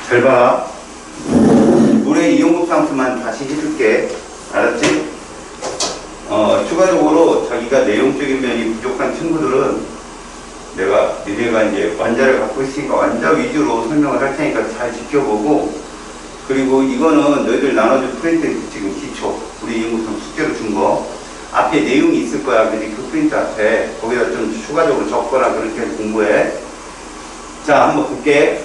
잘 봐라. 물의 이용급상수만 다시 해줄게. 알았지? 추가적으로 자기가 내용적인 면이 부족한 친구들은 니네가 이제 완자를 갖고 있으니까 완자 위주로 설명을 할 테니까 잘 지켜보고, 그리고 이거는 너희들 나눠준 프린트 지금 기초, 우리 이용급상 숙제로 준 거, 앞에 내용이 있을 거야. 근데 그 프린트 앞에 거기다 좀 추가적으로 적거나 그렇게 공부해. 자, 한번 볼게.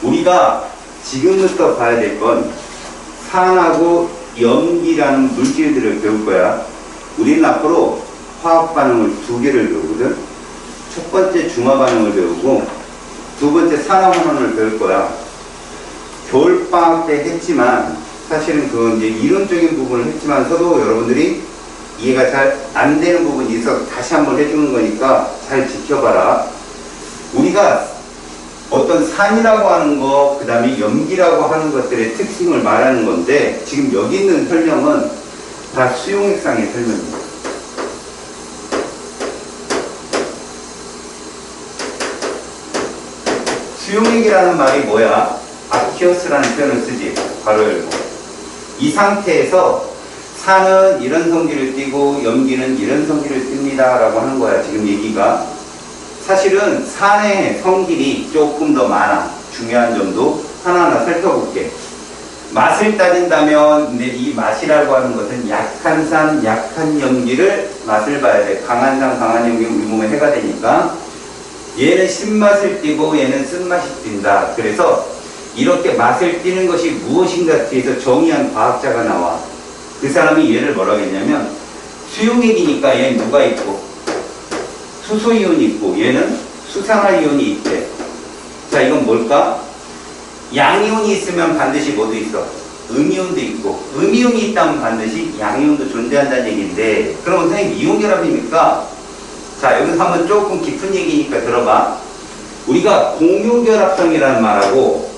우리가 지금부터 봐야 될 건 산하고 염기라는 물질들을 배울 거야. 우리는 앞으로 화학 반응을 두 개를 배우거든. 첫 번째 중화 반응을 배우고 두 번째 산화환원을 배울 거야. 겨울방학 때 했지만 사실은 그건 이제 이론적인 부분을 했지만서도 여러분들이 이해가 잘 안 되는 부분이 있어서 다시 한번 해주는 거니까 잘 지켜봐라. 우리가 어떤 산이라고 하는 거, 그 다음에 염기라고 하는 것들의 특징을 말하는 건데, 지금 여기 있는 설명은 다 수용액상의 설명입니다. 수용액이라는 말이 뭐야? 아키오스라는 표현을 쓰지. 바로 열고. 이 상태에서 산은 이런 성질을 띠고 염기는 이런 성질을 띱니다 라고 하는 거야, 지금 얘기가. 사실은 산의 성질이 조금 더 많아. 중요한 점도 하나하나 살펴볼게. 맛을 따진다면, 근데 이 맛이라고 하는 것은 약한 산, 약한 염기를 맛을 봐야 돼. 강한 산, 강한 염기 우리 몸에 해가 되니까. 얘는 신맛을 띠고 얘는 쓴맛이 띈다. 그래서 이렇게 맛을 띠는 것이 무엇인가 뒤에서 정의한 과학자가 나와. 그 사람이 얘를 뭐라고 했냐면, 수용액이니까 얘는 누가 있고 수소이온이 있고 얘는 수산화이온이 있대. 자, 이건 뭘까? 양이온이 있으면 반드시 뭐도 있어? 음이온도 있고, 음이온이 있다면 반드시 양이온도 존재한다는 얘기인데, 그럼 선생님 이온결합입니까? 자, 여기서 한번 조금 깊은 얘기니까 들어봐. 우리가 공유결합성이라는 말하고,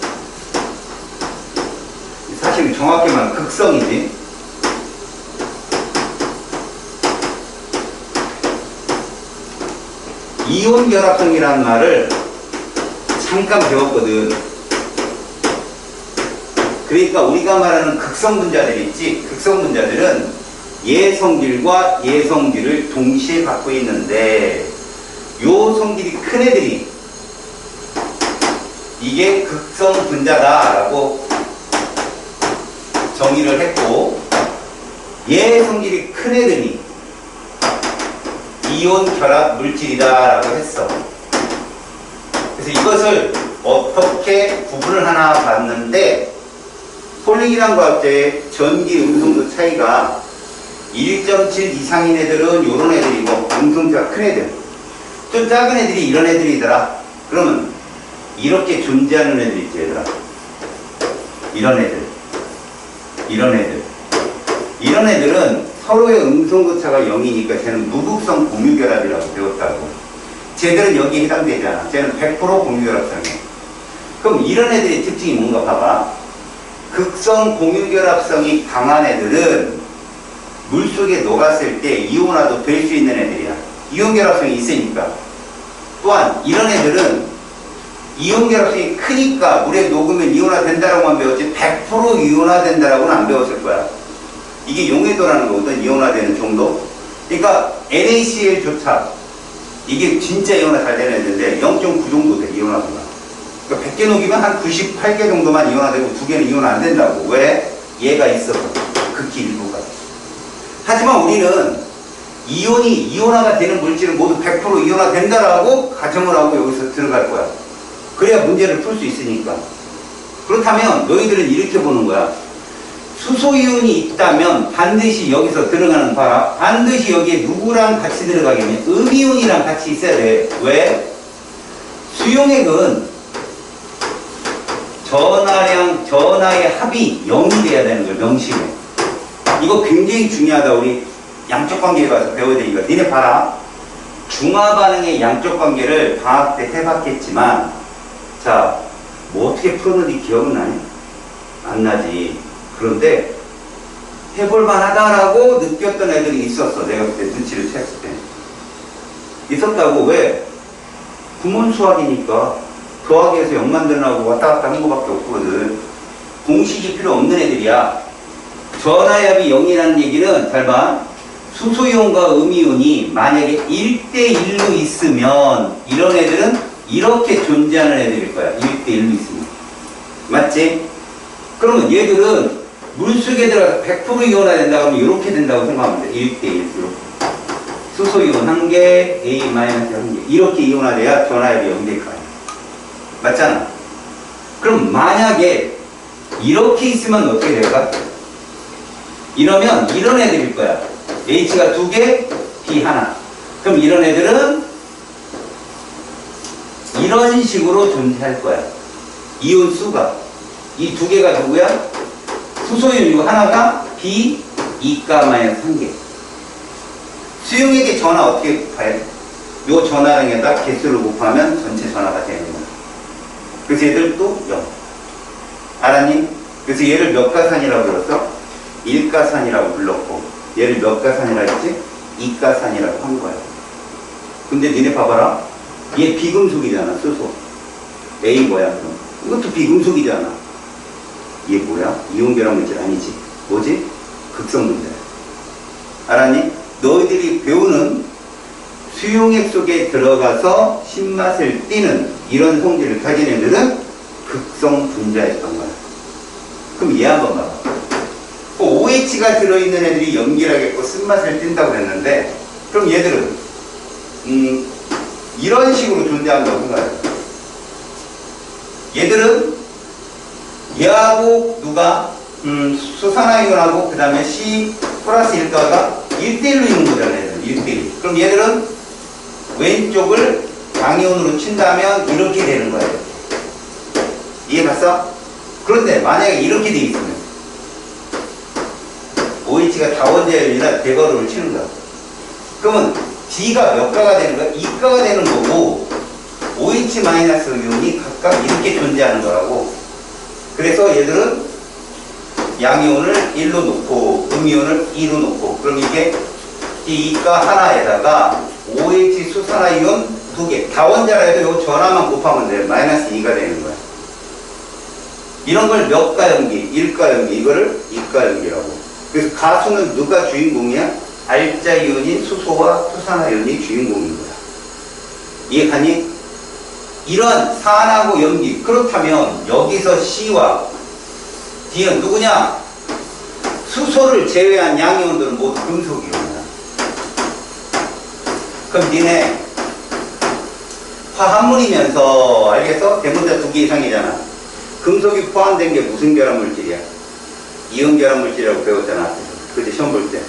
사실 정확히 말하면 극성이지. 이온결합성이라는 말을 잠깐 배웠거든. 그러니까 우리가 말하는 극성분자들 있지. 극성분자들은 예성질과 예성질을 동시에 갖고 있는데, 요 성질이 큰 애들이 이게 극성분자다라고 정의를 했고, 예성질이 큰 애들이 이온 결합 물질이다 라고 했어. 그래서 이것을 어떻게 구분을 하나 봤는데, 폴링이란 과학자의 전기 음성도 차이가 1.7 이상인 애들은 요런 애들이고, 음성차가 큰 애들, 좀 작은 애들이 이런 애들이더라. 그러면 이렇게 존재하는 애들 있지, 얘들아. 이런 애들, 이런 애들은 서로의 음성거차가 0이니까 쟤는 무극성 공유결합이라고 배웠다고. 쟤들은 여기에 해당되잖아. 쟤는 100% 공유결합성이야. 그럼 이런 애들의 특징이 뭔가 봐봐. 극성 공유결합성이 강한 애들은 물속에 녹았을 때 이온화도 될 수 있는 애들이야. 이온결합성이 있으니까. 또한 이런 애들은 이온결합성이 크니까 물에 녹으면 이온화 된다라고만 배웠지 100% 이온화 된다라고는 안 배웠을 거야. 이게 용해도라는 거거든, 이온화되는 정도. 그러니까 NaCl조차 이게 진짜 이온화 잘 되는 애들인데 0.9 정도 돼, 이온화가. 그러니까 100개 녹이면 한 98개 정도만 이온화되고 2개는 이온화 안 된다고. 왜? 얘가 있어서. 극히 일부가. 하지만 우리는 이온이 이온화가 되는 물질은 모두 100% 이온화 된다라고 가정을 하고 여기서 들어갈 거야. 그래야 문제를 풀 수 있으니까. 그렇다면 너희들은 이렇게 보는 거야. 수소이온이 있다면 반드시 여기서 들어가는 봐라. 반드시 여기에 누구랑 같이 들어가겠냐? 음이온이랑 같이 있어야 돼. 왜? 수용액은 전하의 합이 0이 돼야 되는 거야, 명심해. 이거 굉장히 중요하다. 우리 양적 관계에 가서 배워야 되니까. 니네 봐라. 중화 반응의 양적 관계를 방학 때 해봤겠지만, 자, 뭐 어떻게 풀었는지 기억은 나니? 안 나지. 그런데 해볼만 하다라고 느꼈던 애들이 있었어. 내가 그때 눈치를 챘을 때. 있었다고. 왜? 구몬 수학이니까 더하기에서 0 만들어나고 왔다 갔다 하는 거밖에 없거든. 공식이 필요 없는 애들이야. 전하압이 0이라는 얘기는 잘 봐. 수소이온과 음이온이 만약에 1대1로 있으면 이런 애들은 이렇게 존재하는 애들일 거야. 1대1로 있으면. 맞지? 그러면 얘들은 물속에 들어가서 100% 이온화 된다 그러면 이렇게 된다고 생각하면 돼. 1대1 이렇게. 수소이온 1개, A-1개 이렇게 이온화돼야 전하압이 0될 거야. 맞잖아? 그럼 만약에 이렇게 있으면 어떻게 될까? 이러면 이런 애들일 거야. H가 2개, B 하나. 그럼 이런 애들은 이런 식으로 존재할 거야. 이온 수가. 이 2개가 누구야? 수소이온이고 하나가 B, 2가-1개. 수용액의 전하 어떻게 봐야 돼? 요 전하량에다 개수를 곱하면 전체 전하가 되는 거야. 그래서 얘들도 0. 알았니? 그래서 얘를 몇 가산이라고 불렀어? 1가산이라고 불렀고 얘를 몇 가산이라고 했지? 2가산이라고 한 거야. 근데 니네 봐봐라. 얘 비금속이잖아. 수소. A 뭐야? 그럼? 이것도 비금속이잖아. 얘 뭐야? 이온결합 물질 아니지. 뭐지? 극성 분자. 알았니? 너희들이 배우는 수용액 속에 들어가서 신맛을 띠는 이런 성질을 가진 애들은 극성 분자였던 거야. 그럼 얘 한번 봐봐. OH가 들어있는 애들이 염기라겠고 쓴맛을 띈다고 했는데 그럼 얘들은 이런 식으로 존재한다고 생각해요. 얘들은 얘하고 누가 수산화이온하고 그 다음에 C 플러스 1가가 1대1로 있는 거잖아. 얘들은 1대1. 그럼 얘들은 왼쪽을 양이온으로 친다면 이렇게 되는 거예요. 이해 갔어? 그런데 만약에 이렇게 돼 있으면 OH가 다원자율이라 대괄호를 치는 거야. 그러면 D가 몇 가가 되는 거야? 2가가 되는 거고 OH-이온이 각각 이렇게 존재하는 거라고. 그래서 얘들은 양이온을 1로 놓고 음이온을 2로 놓고 그럼 이게 D2가 하나에다가 OH 수산화이온 2개 다원자라 해도 요 전하만 곱하면 돼. -2가 되는 거야. 이런 걸 몇 가 염기? 1가 염기. 이거를 2가 염기라고. 그래서 가수는 누가 주인공이야? 알자 이온인 수소와 수산화이온이 주인공인 거야. 이해가니? 이런 산하고 염기. 그렇다면 여기서 C와 D는 누구냐? 수소를 제외한 양이온들은 모두 금속이온이야. 그럼 니네 화합물이면서 알겠어? 대문자 2개 이상이잖아. 금속이 포함된 게 무슨 결합물질이야? 이온 결합물질이라고 배웠잖아. 그때 시험 볼 때.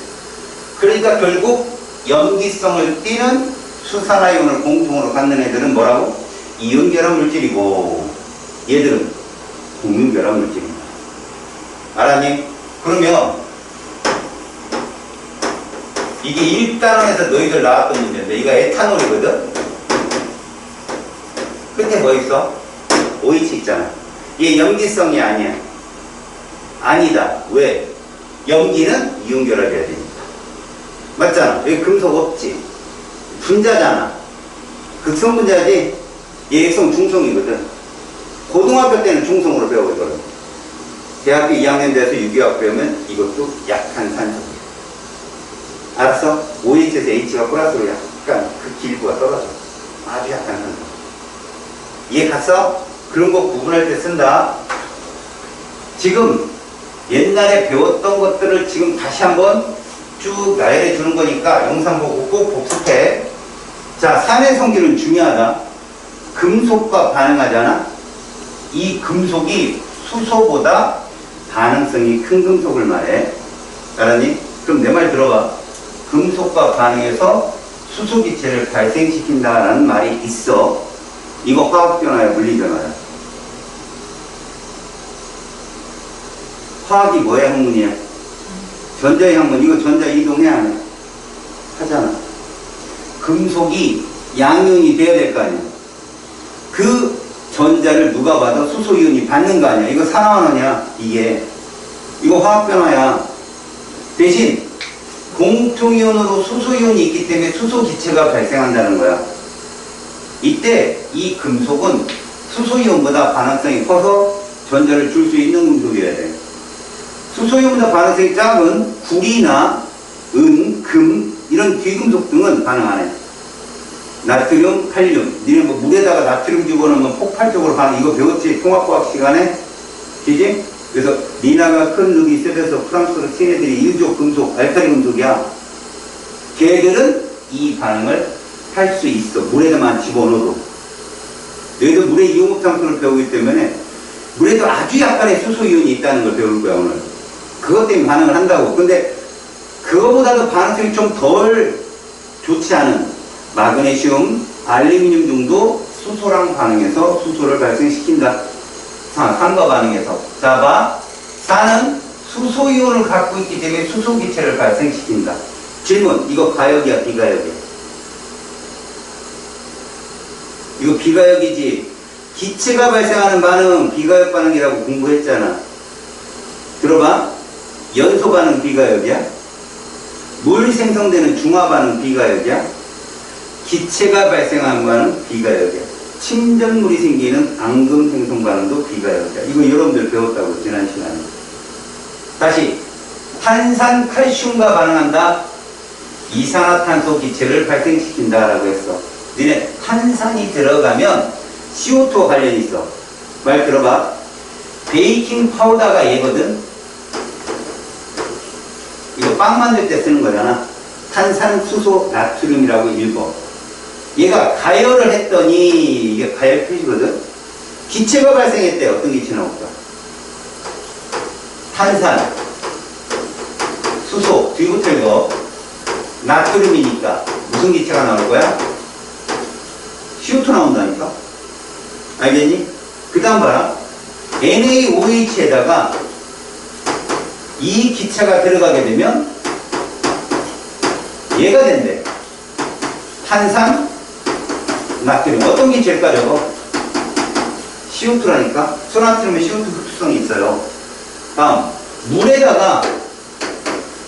그러니까 결국 염기성을 띠는 수산화이온을 공통으로 갖는 애들은 뭐라고? 이온 결합물질이고 얘들은 공유 결합물질이야. 알았니? 그러면 이게 1단원에서 너희들 나왔던 문제인데 이거 에탄올이거든? 끝에 뭐 있어? OH 있잖아. 얘 염기성이 아니야. 아니다. 왜? 염기는 이온 결합이어야 되니까. 맞잖아. 여기 금속 없지. 분자잖아. 극성 분자지. 얘 액성 중성이거든. 고등학교 때는 중성으로 배우거든. 대학교 2학년 돼서 유기화학 배우면 이것도 약한 산소야. 알았어? OH에서 H가 플러스로 약간 그 길이가 떨어져. 아주 약한 산소. 이해 갔어? 그런 거 구분할 때 쓴다. 지금 옛날에 배웠던 것들을 지금 다시 한번 쭉 나열해 주는 거니까 영상 보고 꼭 복습해. 자, 산의 성질은 중요하다. 금속과 반응하잖아. 이 금속이 수소보다 반응성이 큰 금속을 말해. 알았니? 그럼 내 말 들어봐. 금속과 반응해서 수소기체를 발생시킨다라는 말이 있어. 이거 화학변화야, 물리변화야? 화학이 뭐야, 학문이야? 전자의 학문. 이거 전자 이동해, 안 해? 하잖아. 금속이 양이온이 돼야 될 거 아니야? 그 전자를 누가 받아? 수소이온이 받는 거 아니야? 이거 산화환원이야, 이게. 이거 화학변화야. 대신 공통이온으로 수소이온이 있기 때문에 수소기체가 발생한다는 거야. 이때 이 금속은 수소이온보다 반응성이 커서 전자를 줄 수 있는 금속이어야 돼. 수소이온보다 반응성이 작은 구리나 은, 금 이런 귀금속 등은 반응 안 해. 나트륨, 칼륨. 니네 뭐 물에다가 나트륨 집어넣으면 폭발적으로 반응. 이거 배웠지? 통합과학 시간에? 그지? 그래서 리나가 큰 늑이 세배서 프랑스로 친애들이 1조 금속, 알칼리 금속이야. 걔들은 이 반응을 할 수 있어. 물에다만 집어넣어도. 너희도 물의 이온흡상수를 배우기 때문에 물에도 아주 약간의 수소이온이 있다는 걸 배울 거야, 오늘. 그것 때문에 반응을 한다고. 근데 그거보다도 반응성이 좀 덜 좋지 않은 마그네슘, 알루미늄 등도 수소랑 반응해서 수소를 발생시킨다. 산과 반응해서. 자, 봐. 산은 수소이온을 갖고 있기 때문에 수소기체를 발생시킨다. 질문. 이거 가역이야, 비가역이야? 이거 비가역이지. 기체가 발생하는 반응 비가역 반응이라고 공부했잖아. 들어봐. 연소 반응 비가역이야? 물 생성되는 중화 반응 비가역이야? 기체가 발생하는 반응 비가역이야. 침전물이 생기는 앙금 생성 반응도 비가역이야. 이거 여러분들 배웠다고 지난 시간에. 다시 탄산 칼슘과 반응한다. 이산화탄소 기체를 발생시킨다라고 했어. 니네 탄산이 들어가면 CO2와 관련이 있어. 말 들어봐. 베이킹 파우더가 얘거든. 이거 빵 만들 때 쓰는 거잖아. 탄산, 수소, 나트륨이라고 읽어. 얘가 가열을 했더니 이게 가열 표시거든. 기체가 발생했대. 어떤 기체 나올까? 탄산, 수소, 뒤부터 읽어. 나트륨이니까 무슨 기체가 나올 거야? CO2 나온다니까? 알겠니? 그 다음 봐라. NaOH에다가 이 기체가 들어가게 되면 얘가 된대. 탄산, 나트륨. 어떤 기체일까 저거? CO2라니까? 소나트륨에 CO2 흡수성이 있어요. 다음, 물에다가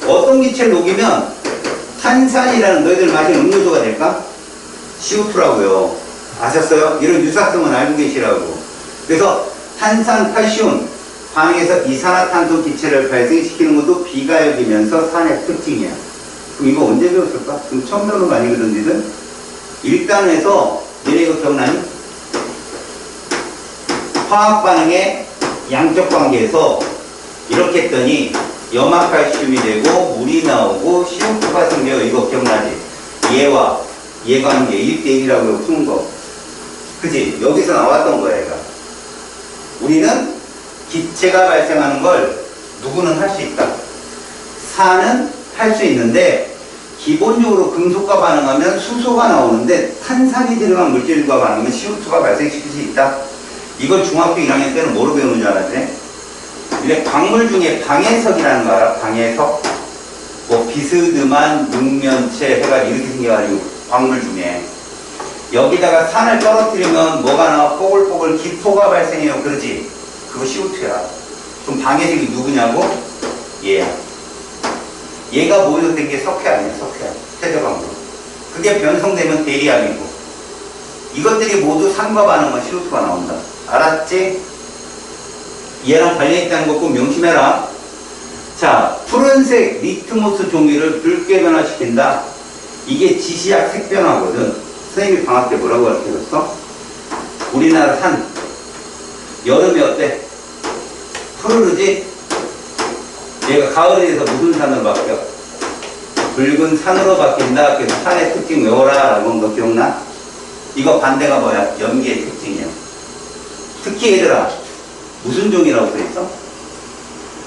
어떤 기체를 녹이면 탄산이라는 너희들 마시는 음료수가 될까? CO2라고요. 아셨어요? 이런 유사성은 알고 계시라고. 그래서 탄산, 칼슘 반응해서 이산화탄소 기체를 발생시키는 것도 비가역이면서 산의 특징이야. 그럼 이거 언제 배웠을까? 지금 처음 배우는 거 아니거든, 니들? 1단에서 얘네 이거 기억나니? 화학 반응의 양적 관계에서 이렇게 했더니 염화칼슘이 되고 물이 나오고 CO2가 생겨요. 이거 기억나지? 얘와 얘 관계 1대1이라고 푸는 거. 그치? 여기서 나왔던 거야, 얘가. 우리는 기체가 발생하는 걸 누구는 할 수 있다. 산은 할 수 있는데 기본적으로 금속과 반응하면 수소가 나오는데 탄산이 들어간 물질과 반응하면 CO2가 발생시킬 수 있다. 이걸 중학교 1학년 때는 뭐로 배우는 줄 알았지? 이래 광물 중에 방해석이라는 거 알아? 방해석? 뭐 비스듬한 육면체 해가 이렇게 생겨가지고 광물 중에 여기다가 산을 떨어뜨리면 뭐가 나와? 뽀글뽀글 기포가 발생해요. 그러지? 그거 CO2야. 그럼 방해석이 누구냐고? 얘야. 얘가 모여된 게 석회 아니야, 석회. 태저광물. 그게 변성되면 대리암이고. 이것들이 모두 산과 반응하면 CO2가 나온다. 알았지? 얘랑 관련있다는 거 꼭 명심해라. 자, 푸른색 리트머스 종이를 붉게 변화시킨다. 이게 지시약 색변화거든. 선생님이 방학 때 뭐라고 가르쳐줬어? 우리나라 산. 여름에 어때? 푸르르지? 얘가 가을에 대해서 무슨 산으로 바뀌어? 붉은 산으로 바뀐다. 그래서 산의 특징 외워라. 라고 한 거 기억나? 이거 반대가 뭐야? 연기의 특징이야. 특히 얘들아, 무슨 종이라고 써있어?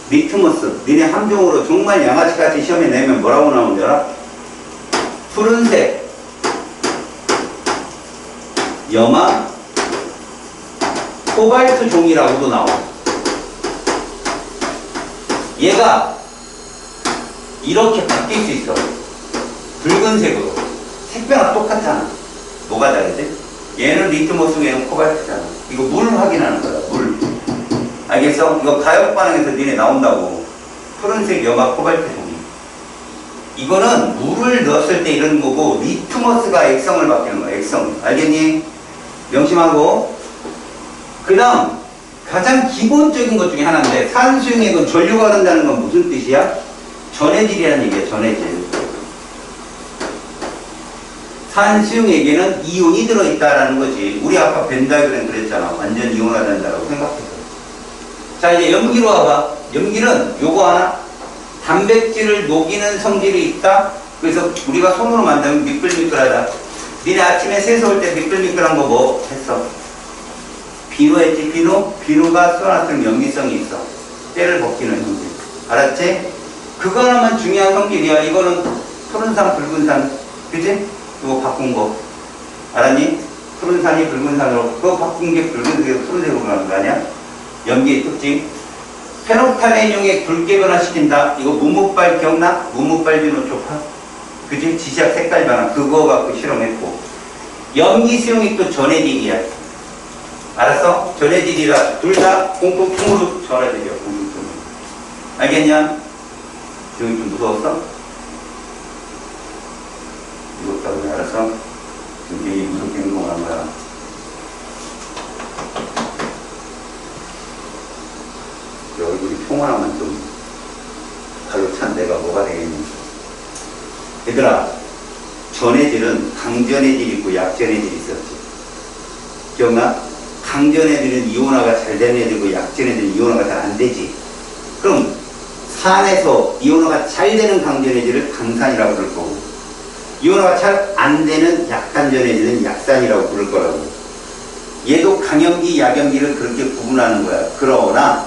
리트머스. 니네 함종으로 정말 양아치같이 시험에 내면 뭐라고 나오는 줄 알아? 푸른색, 염화, 코발트 종이라고도 나와. 얘가 이렇게 바뀔 수 있어. 붉은색으로. 색변화 똑같잖아. 뭐가 다르지? 얘는 리트머스, 얘는 코발트잖아. 이거 물 확인하는 거야, 물. 알겠어? 이거 가역 반응에서 니네 나온다고. 푸른색, 염화, 코발트 종이. 이거는 물을 넣었을 때 이런 거고, 리트머스가 액성을 바뀌는 거야, 액성. 알겠니? 명심하고. 그 다음 가장 기본적인 것 중에 하나인데 산수용액은 전류가 흐른다는 건 무슨 뜻이야? 전해질이라는 얘기야. 전해질. 산수용액에는 이온이 들어있다라는 거지. 우리 아까 벤 다이어그램 그랬잖아. 완전 이온화된다라고 생각해서. 자, 이제 염기로 와봐. 염기는 요거 하나, 단백질을 녹이는 성질이 있다. 그래서 우리가 손으로 만들면 미끌미끌하다. 니네 아침에 세수 올 때 미끌미끌한 거 뭐 했어? 비누 했지? 비누? 비누가 쏘나처럼 염기성이 있어. 때를 벗기는 성질. 알았지? 그거 하나만 중요한 성질이야. 이거는 푸른산, 붉은산. 그지? 이거 바꾼 거. 알았니? 푸른산이 붉은산으로. 그거 바꾼 게 붉은색에서 푸른색으로 가는 거 아니야? 염기의 특징. 페록탄의 붉게 변화시킨다. 이거 무무빨 기억나? 무무빨 비노초파. 그지? 지시약 색깔 변화. 그거 갖고 실험했고. 염기 수용액도 전해질이야. 알았어? 전해질이라 둘 다 공통충으로 전해질이야. 공통충으로. 알겠냐? 지금 좀 무서웠어? 무섭다고 해. 알았어? 되게 무섭게 행동을 한 거야. 얼굴이 평온하면 좀 발로 찬 내가 뭐가 되겠니? 얘들아, 전해질은 강전해질이 있고 약전해질이 있었지. 기억나? 강전해질은 이온화가 잘 되는 애들이고 약전해질은 이온화가 잘 안 되지. 그럼 산에서 이온화가 잘 되는 강전해질을 강산이라고 부를 거고, 이온화가 잘 안 되는 약간전해질은 약산이라고 부를 거라고. 얘도 강염기, 약염기를 그렇게 구분하는 거야. 그러나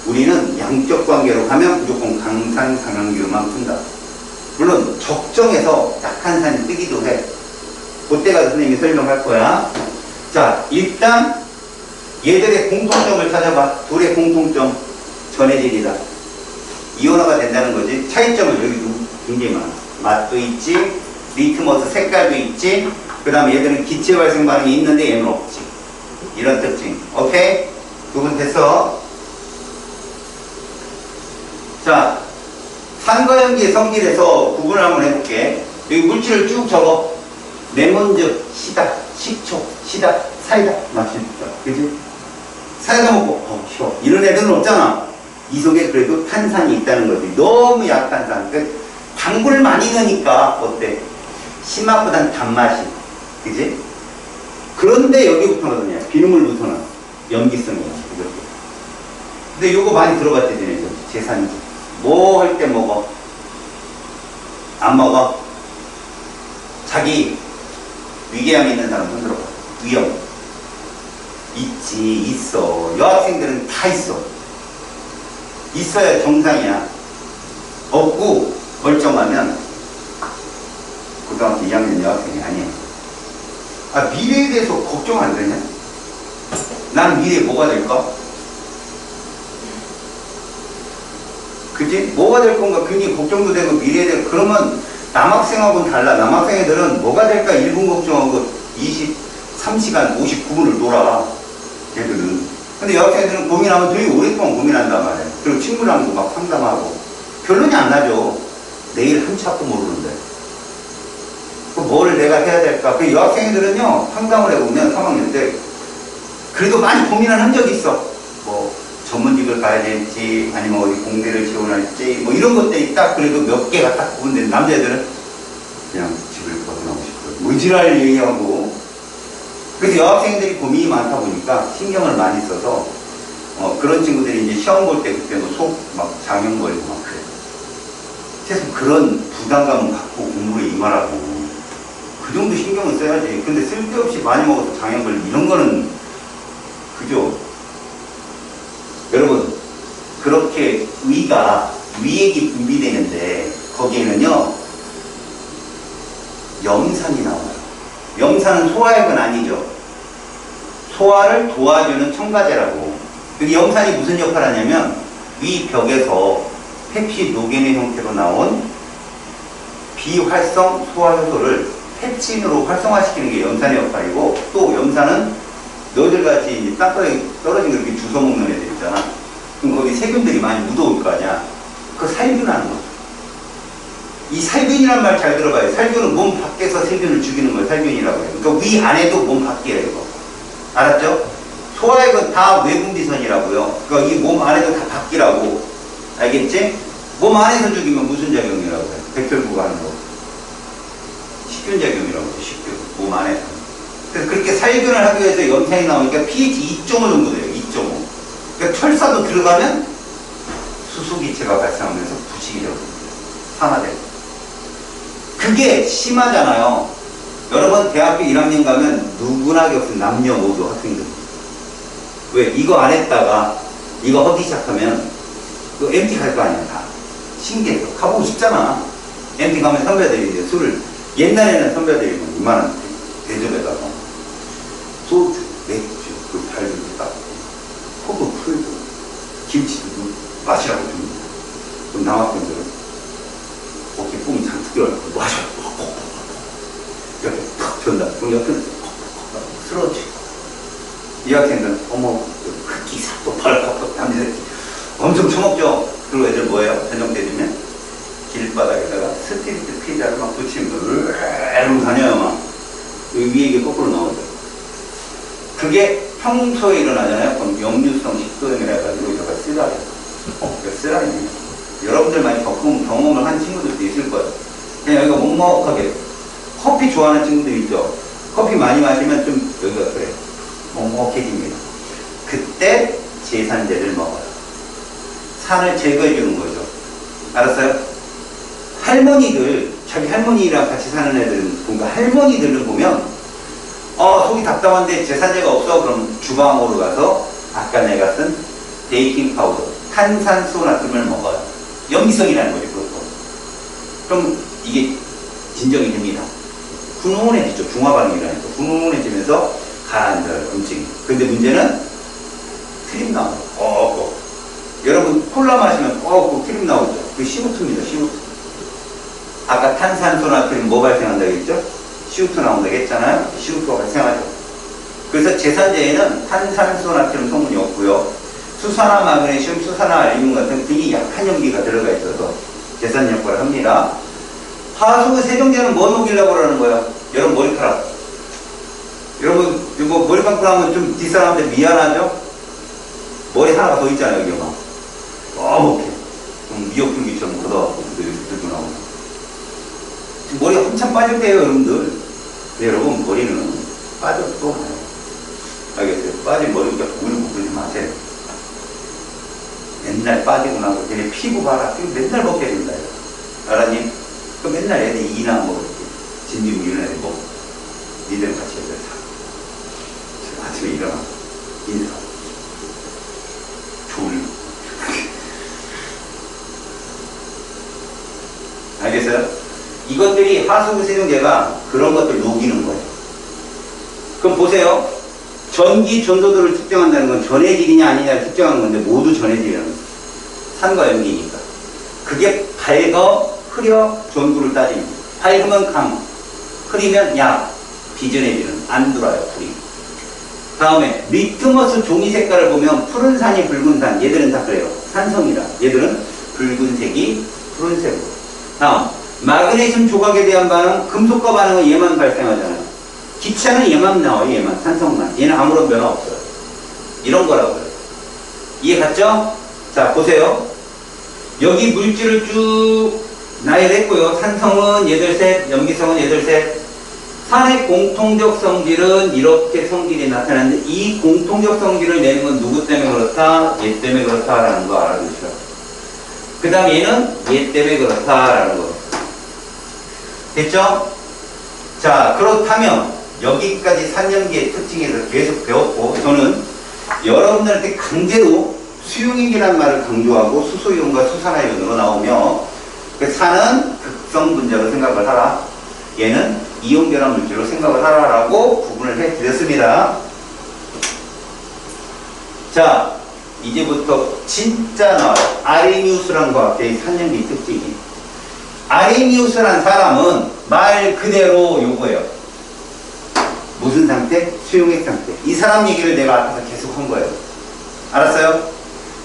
우리는 양적 관계로 하면 무조건 강산, 강염기로만 푼다. 물론 적정해서 약한 산이 뜨기도 해. 그때가 선생님이 설명할 거야. 자, 일단 얘들의 공통점을 찾아봐. 둘의 공통점. 전해질이다. 이온화가 된다는 거지. 차이점은 여기도 굉장히 많아. 맛도 있지, 리트머스 색깔도 있지, 그 다음에 얘들은 기체 발생 반응이 있는데 얘는 없지. 이런 특징. 오케이? 구분 됐어? 자, 산과 염기의 성질에서 구분을 한번 해볼게. 여기 물질을 쭉 적어. 레몬즙, 시다, 식초, 시다, 사이다. 마시다. 그지? 사이다 먹고, 쉬워. 이런 애들은 없잖아. 이 속에 그래도 탄산이 있다는 거지. 너무 약한 산. 그러니까 당분을 많이 넣으니까 어때? 신맛보단 단맛이. 그지? 그런데 여기부터는 뭐냐? 비눗물부터는 염기성이야. 이렇게. 근데 요거 많이 들어봤지, 너네 제산지. 뭐 할 때 먹어? 안 먹어? 자기 위궤양 있는 사람 손 들어봐. 위염. 있지, 있어. 여학생들은 다 있어. 있어야 정상이야. 없고 멀쩡하면 고등학교 2학년 여학생이 아니야. 아, 미래에 대해서 걱정 안 되냐? 난 미래에 뭐가 될까? 그치? 뭐가 될 건가 굉장히 걱정도 되고 미래에 대해서. 그러면 남학생하고는 달라. 남학생 애들은 뭐가 될까 1분 걱정하고 23시간 59분을 놀아. 걔들은. 근데 여학생 애들은 고민하면 되게 오랫동안 고민한단 말이야. 그리고 친구랑도 막 상담하고. 결론이 안 나죠. 내일 한치 앞도 모르는데. 뭘 내가 해야 될까? 그 여학생 애들은요, 상담을 해보면 3학년 때 그래도 많이 고민을 한 적이 있어. 뭐 전문직을 가야 될지 아니면 어디 공대를 지원할지 뭐 이런 것들이 딱 그래도 몇 개가 딱 구분되는. 남자애들은 그냥 집을 벗어나고 싶어. 뭐 지랄 얘기하고. 그래서 여학생들이 고민이 많다 보니까 신경을 많이 써서 그런 친구들이 이제 시험 볼 때 그때 뭐 속 막 장염 걸리고 막 그래. 최소 그런 부담감을 갖고 공부에 임하라고. 그 정도 신경을 써야지. 근데 쓸데없이 많이 먹어서 장염 걸리고 이런 거는 그죠? 여러분, 그렇게 위액이 분비되는데 거기에는요 염산이 나와요. 염산은 소화액은 아니죠. 소화를 도와주는 첨가제라고. 그 염산이 무슨 역할을 하냐면 위 벽에서 펩시도겐의 형태로 나온 비활성 소화효소를 펩신으로 활성화시키는 게 염산의 역할이고, 또 염산은 너희들같이 이제 땅바닥에 떨어진 거 이렇게 주워 먹는 애들 있잖아. 그럼 거기 세균들이 많이 묻어올 거 아니야. 그 살균하는 거죠. 이 살균이란 말 잘 들어봐요. 살균은 몸 밖에서 세균을 죽이는 걸 살균이라고 해요. 그러니까 위 안에도 몸 밖이에요, 이거. 알았죠? 소화액은 다 외분비선이라고요. 그러니까 이 몸 안에도 다 바뀌라고. 알겠지? 몸 안에서 죽이면 무슨 작용이라고 해요? 백혈구가 하는 거. 식균 작용이라고 해요. 식균. 몸 안에서. 그래서 그렇게 살균을 하기 위해서 염산이 나오니까 pH 2.5 정도 돼요. 2.5. 그러니까 철사도 들어가면 수소기체가 발생하면서 부식이 되거든요. 산화되고. 그게 심하잖아요. 여러분 대학교 1학년 가면 누구나 겪은 남녀 모두 학생들. 왜? 이거 안 했다가 이거 하기 시작하면 그 MT 갈 거 아니야. 다. 신기해. 가보고 싶잖아. MT 가면 선배들이 이제 술을, 옛날에는 선배들이 뭐 이만한 대접에다가 소주, 맥주, 그 달걀도 따고 포도 풀도 김치도 마시라고 줍니다. 그럼 남학생들은 어깨 뽕이 잔뜩 들어가고 마셔. 이렇게 탁 전다. 그럼 옆에는 쓰러지고. 이 학생들은 어머 흑기 삭도 발라고 남자들이 엄청 처먹죠. 그리고 애들 뭐예요? 저녁 때 되면 길바닥에다가 스트리트 피자를 막 붙이면 이러고 다녀요. 막 위에 이게 거꾸로 나오죠. 그게 평소에 일어나잖아요. 그럼 역류성 식도염이라 해가지고 여기가 쓰라리. 쓰라리네요. 여러분들 많이 경험을 한 친구들도 있을 거예요. 그냥 여기가 먹먹하게. 커피 좋아하는 친구들 있죠. 커피 많이 마시면 좀 여기가 그래. 먹먹해집니다. 그때 제산제를 먹어요. 산을 제거해 주는 거죠. 알았어요? 할머니들, 자기 할머니랑 같이 사는 애들은, 그러니까 할머니들을 보면 속이 답답한데 제산제가 없어. 그럼 주방으로 가서 아까 내가 쓴 베이킹 파우더, 탄산소 나트륨을 먹어요. 염기성이라는 거죠. 그것도. 그럼 이게 진정이 됩니다. 훈훈해지죠. 중화반응이라는 거. 훈훈해지면서 가라앉아요. 음식이. 근데 문제는 트림 나와요. 여러분 콜라 마시면 트림 나오죠. 그게 CO2입니다. CO2. 아까 탄산소 나트륨 뭐 발생한다고 했죠? CO2 나온다고 했잖아요. CO2가 발생하죠. 그래서 제산제에는 탄산소 나트륨 성분이 없고요. 수산화 마그네슘, 수산화 알루미늄 같은 되게 약한 염기가 들어가 있어서 제산 역할을 합니다. 하수구 세정제는 뭐 녹이려고 그러는 거야? 여러분 머리카락. 여러분 이거 머리 감고 나면 좀 뒷사람한테 미안하죠? 머리 하나가 더 있잖아요. 여기 막 이렇게 미역줄기처럼 걷어갖고 들고 나오고. 지금 머리 한참 빠질 때예요. 여러분들. 근데 여러분 머리는 빠져도 또 나요. 알겠어요? 빠진 머리 그냥 울고 그러지 마세요. 맨날 빠지고 나고 걔네 피부 봐라. 피부 맨날 먹게 된다. 알았니? 그 맨날 애들이 이나 먹을 때 진지고 이런 애들 먹고 니들 같이 애들 사. 아침에 일어나 인사 졸고. 알겠어요? 이것들이 하수구 세정제가 그런 것들 녹이는 거예요. 그럼 보세요. 전기 전도도를 측정한다는 건 전해질이냐 아니냐를 측정하는 건데 모두 전해질이라는 거예요. 산과 염기니까. 그게 밝어 흐려 전구를 따집니다. 밝으면 강, 흐리면 약, 비전해지는 안 돌아요. 불이. 다음에 리트머스 종이 색깔을 보면 푸른 산이 붉은 산. 얘들은 다 그래요. 산성이라. 얘들은 붉은색이 푸른색으로. 다음 마그네슘 조각에 대한 반응, 금속과 반응은 얘만 발생하잖아요. 기차는 얘만 나와요. 얘만. 산성만. 얘는 아무런 변화 없어요. 이런 거라고요. 이해 갔죠? 자 보세요. 여기 물질을 쭉 나열했고요. 산성은 얘들 셋, 염기성은 얘들 셋. 산의 공통적 성질은 이렇게 성질이 나타나는데 이 공통적 성질을 내는 건 누구 때문에 그렇다? 얘 때문에 그렇다라는 거 알아두시라고. 그 다음 얘는 얘 때문에 그렇다라는 거. 됐죠? 자 그렇다면 여기까지 산염기의 특징에서 계속 배웠고 저는 여러분들한테 강제로 수용액이라는 말을 강조하고 수소이온과 수산화이온으로 나오며 그 산은 극성 분자로 생각을 하라. 얘는 이온 결합 물질로 생각을 하라라고 구분을 해드렸습니다. 자 이제부터 진짜 나와요. 아레니우스라는 과학자의 산염기 특징이. 아레니우스라는 사람은 말 그대로 요거예요. 무슨 상태? 수용액 상태. 이 사람 얘기를 내가 앞에서 계속 한 거예요. 알았어요?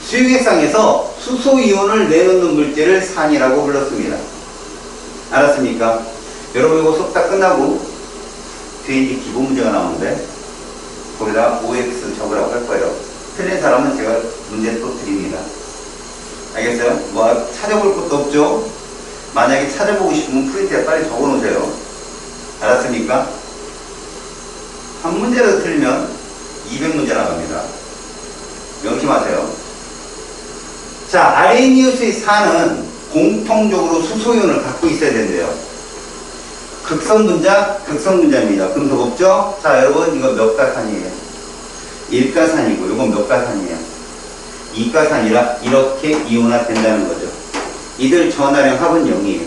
수용액상에서 수소이온을 내놓는 물질을 산이라고 불렀습니다. 알았습니까? 여러분 이거 수업 다 끝나고 뒤에 이제 기본 문제가 나오는데 거기다 OX 적으라고 할 거예요. 틀린 사람은 제가 문제 또 드립니다. 알겠어요? 뭐 찾아볼 것도 없죠? 만약에 찾아보고 싶으면 프린트에 빨리 적어 놓으세요. 알았습니까? 한 문제라도 틀리면 200문제 나갑니다. 명심하세요. 자, 아레니우스의 산은 공통적으로 수소이온을 갖고 있어야 된대요. 극성분자, 극성분자입니다. 그럼 더 없죠? 자, 여러분, 이거 몇 가산이에요? 1가산이고, 이건 몇 가산이에요? 2가산이라 이렇게 이온화 된다는 거죠. 이들 전하량 합은 0이에요.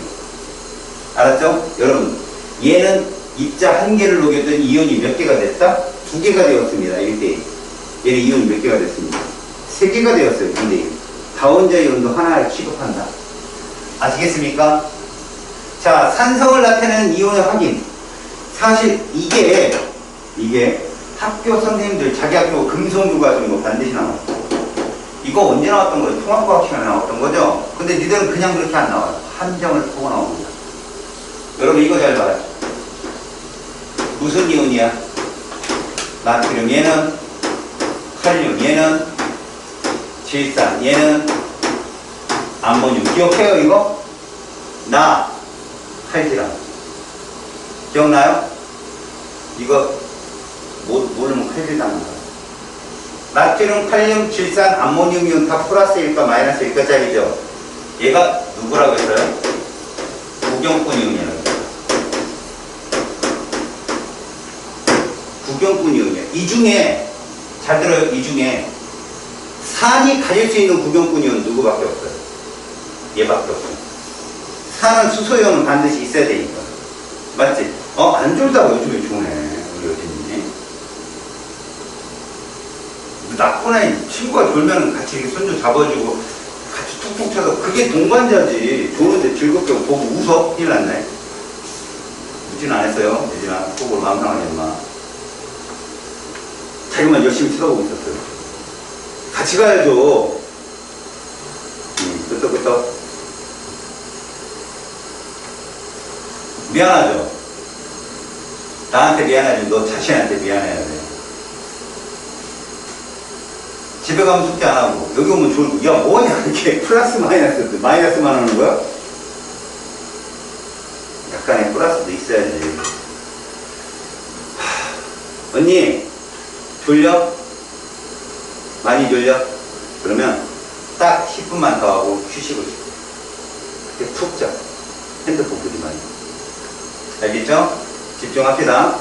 알았죠? 여러분, 얘는 입자 한 개를 녹였더니 이온이 몇 개가 됐다? 2개가 되었습니다. 1대1. 얘는 이온이 몇 개가 됐습니다. 3개가 되었어요. 2대1. 다원자 이온도 하나를 취급한다. 아시겠습니까? 자, 산성을 나타내는 이온의 확인. 사실 이게 학교 선생님들 자기 학교 금성교 과정 이거 반드시 나왔어. 이거 언제 나왔던 거예요? 통합과학 시간에 나왔던 거죠? 근데 니들은 그냥 그렇게 안 나와요. 함정을 보고 나옵니다. 여러분 이거 잘 봐요. 무슨 이온이야? 나트륨, 얘는 칼륨, 얘는 질산, 얘는 암모늄. 기억해요 이거? 나 칼지람. 기억나요? 이거 모르면 칼질 당한 거야. 나트륨, 칼륨, 질산, 암모늄 이온 다 플러스일까 마이너스일까 짜리죠. 얘가 누구라고 했어요? 구경꾼 이온이라고 했어요. 구경꾼 이온이에요. 이 중에 잘 들어요. 이 중에 산이 가질 수 있는 구경꾼 이온 누구밖에 없어요? 얘밖에 없어요. 산은 수소이온은 반드시 있어야 되니까. 맞지? 안 졸다가 요즘에 좋네. 우리 여진이. 나쁜 아이 친구가 졸면 같이 이렇게 손 좀 잡아주고 같이 툭툭 쳐서 그게 동반자지. 조는데 즐겁게 보고 웃어? 큰일 났네. 웃지는 안 했어요. 예진아. 속으로 마음 상하지 마. 자기만 열심히 쳐다보고 있었어요. 같이 가야죠. 끄떡끄떡. 미안하죠? 나한테 미안하지. 너 자신한테 미안해야 돼. 집에 가면 숙제 안 하고 여기 오면 졸고 야 뭐냐 이렇게 플러스 마이너스만 하는 거야? 약간의 플러스도 있어야지. 언니 졸려? 많이 졸려? 그러면 딱 10분만 더 하고 휴식을 시켜. 그때 푹 자. 핸드폰 보지 말고. 알겠죠? 집중합시다.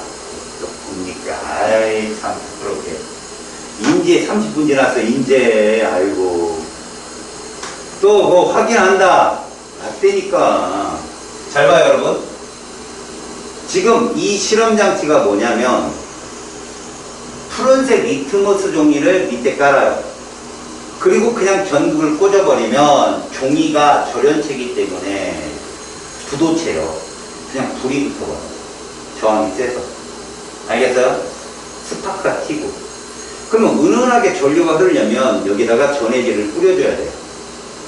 뭡니까? 아이 참 그렇게 인제 30분 지났어. 인제 아이고 또 그거 확인한다. 맞다니까. 잘 봐요 여러분. 지금 이 실험 장치가 뭐냐면 푸른색 리트머스 종이를 밑에 깔아요. 그리고 그냥 전극을 꽂아버리면 종이가 절연체이기 때문에 부도체요. 그냥 불이 붙어버려. 저항이 세서. 알겠어요? 스파크가 튀고. 그러면 은은하게 전류가 흐르려면 여기다가 전해질을 뿌려줘야 돼요.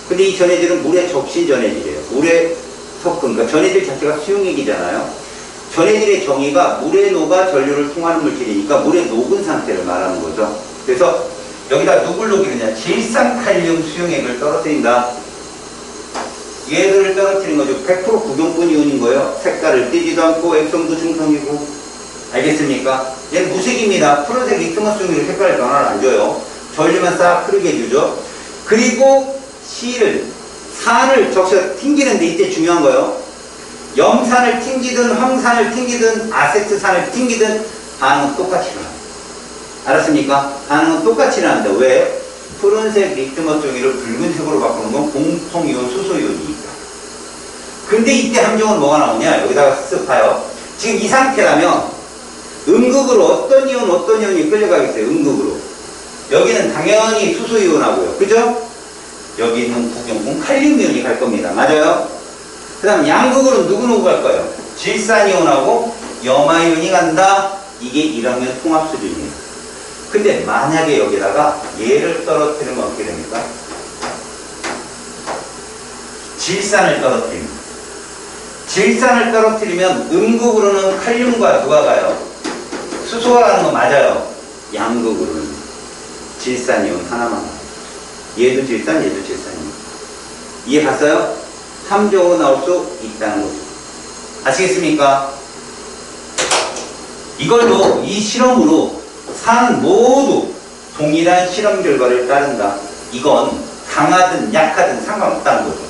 근데 이 전해질은 물에 적신 전해질이에요. 물에 섞은, 그러니까 전해질 자체가 수용액이잖아요. 전해질의 정의가 물에 녹아 전류를 통하는 물질이니까 물에 녹은 상태를 말하는 거죠. 그래서 여기다 누굴 녹이느냐? 질산칼륨 수용액을 떨어뜨린다. 얘들을 떨어뜨리는 거죠. 100% 구경꾼 이온인 거예요. 색깔을 띠지도 않고 액성도 중성이고. 알겠습니까? 얘는 무색입니다. 푸른색 리트머스 종이로 색깔을 변화를 안 줘요. 전류만 싹 흐르게 해주죠. 그리고 산을 적셔 튕기는데 이때 중요한 거예요. 염산을 튕기든 황산을 튕기든 아세트산을 튕기든 반응은 똑같이 일어납니다. 알았습니까? 반응은 똑같이 일어난다. 왜? 푸른색 리트머스 종이를 붉은색으로 바꾸는 건 공통이온 수소이온이니까. 근데 이때 함정은 뭐가 나오냐? 여기다가 쓱 봐요. 지금 이 상태라면 음극으로 어떤 이온이 끌려가겠어요? 음극으로. 여기는 당연히 수소이온하고요. 그죠? 여기 있는 구경꾼 칼륨이온이 갈 겁니다. 맞아요? 그 다음 양극으로 누구 갈 거예요? 질산이온하고 염화이온이 간다. 이게 1학년 통합 수준이에요. 근데 만약에 여기다가 얘를 떨어뜨리면 어떻게 됩니까? 질산을 떨어뜨립니다. 질산을 떨어뜨리면 음극으로는 칼륨과 누가 가요? 수소가 가는 거 맞아요. 양극으로는 질산이온 하나만 나와요. 얘도 질산, 얘도 질산이온. 이해 갔어요? 함정으로 나올 수 있다는 거죠. 아시겠습니까? 이걸로 이 실험으로 산 모두 동일한 실험 결과를 따른다. 이건 강하든 약하든 상관없다는 거죠.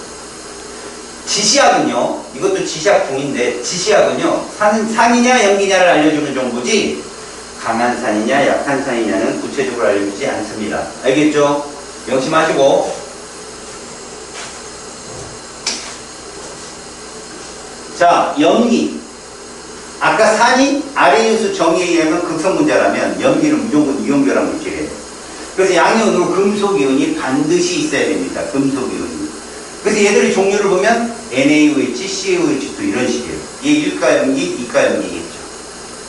지시학은요, 이것도 지시학 중인데, 지시학은요, 산이냐 염기냐를 알려주는 정보지, 강한 산이냐 약한 산이냐는 구체적으로 알려주지 않습니다. 알겠죠? 명심하시고. 자, 염기. 아까 산이 아레니우스 정의에 의하면 극성분자라면 염기는 무조건 이온결합 물질이에요. 그래서 양이온으로 금속이온이 반드시 있어야 됩니다. 금속이온이. 그래서 얘들의 종류를 보면 NaOH, CaOH2 이런 식이에요. 이게 1가염기, 2가염기겠죠.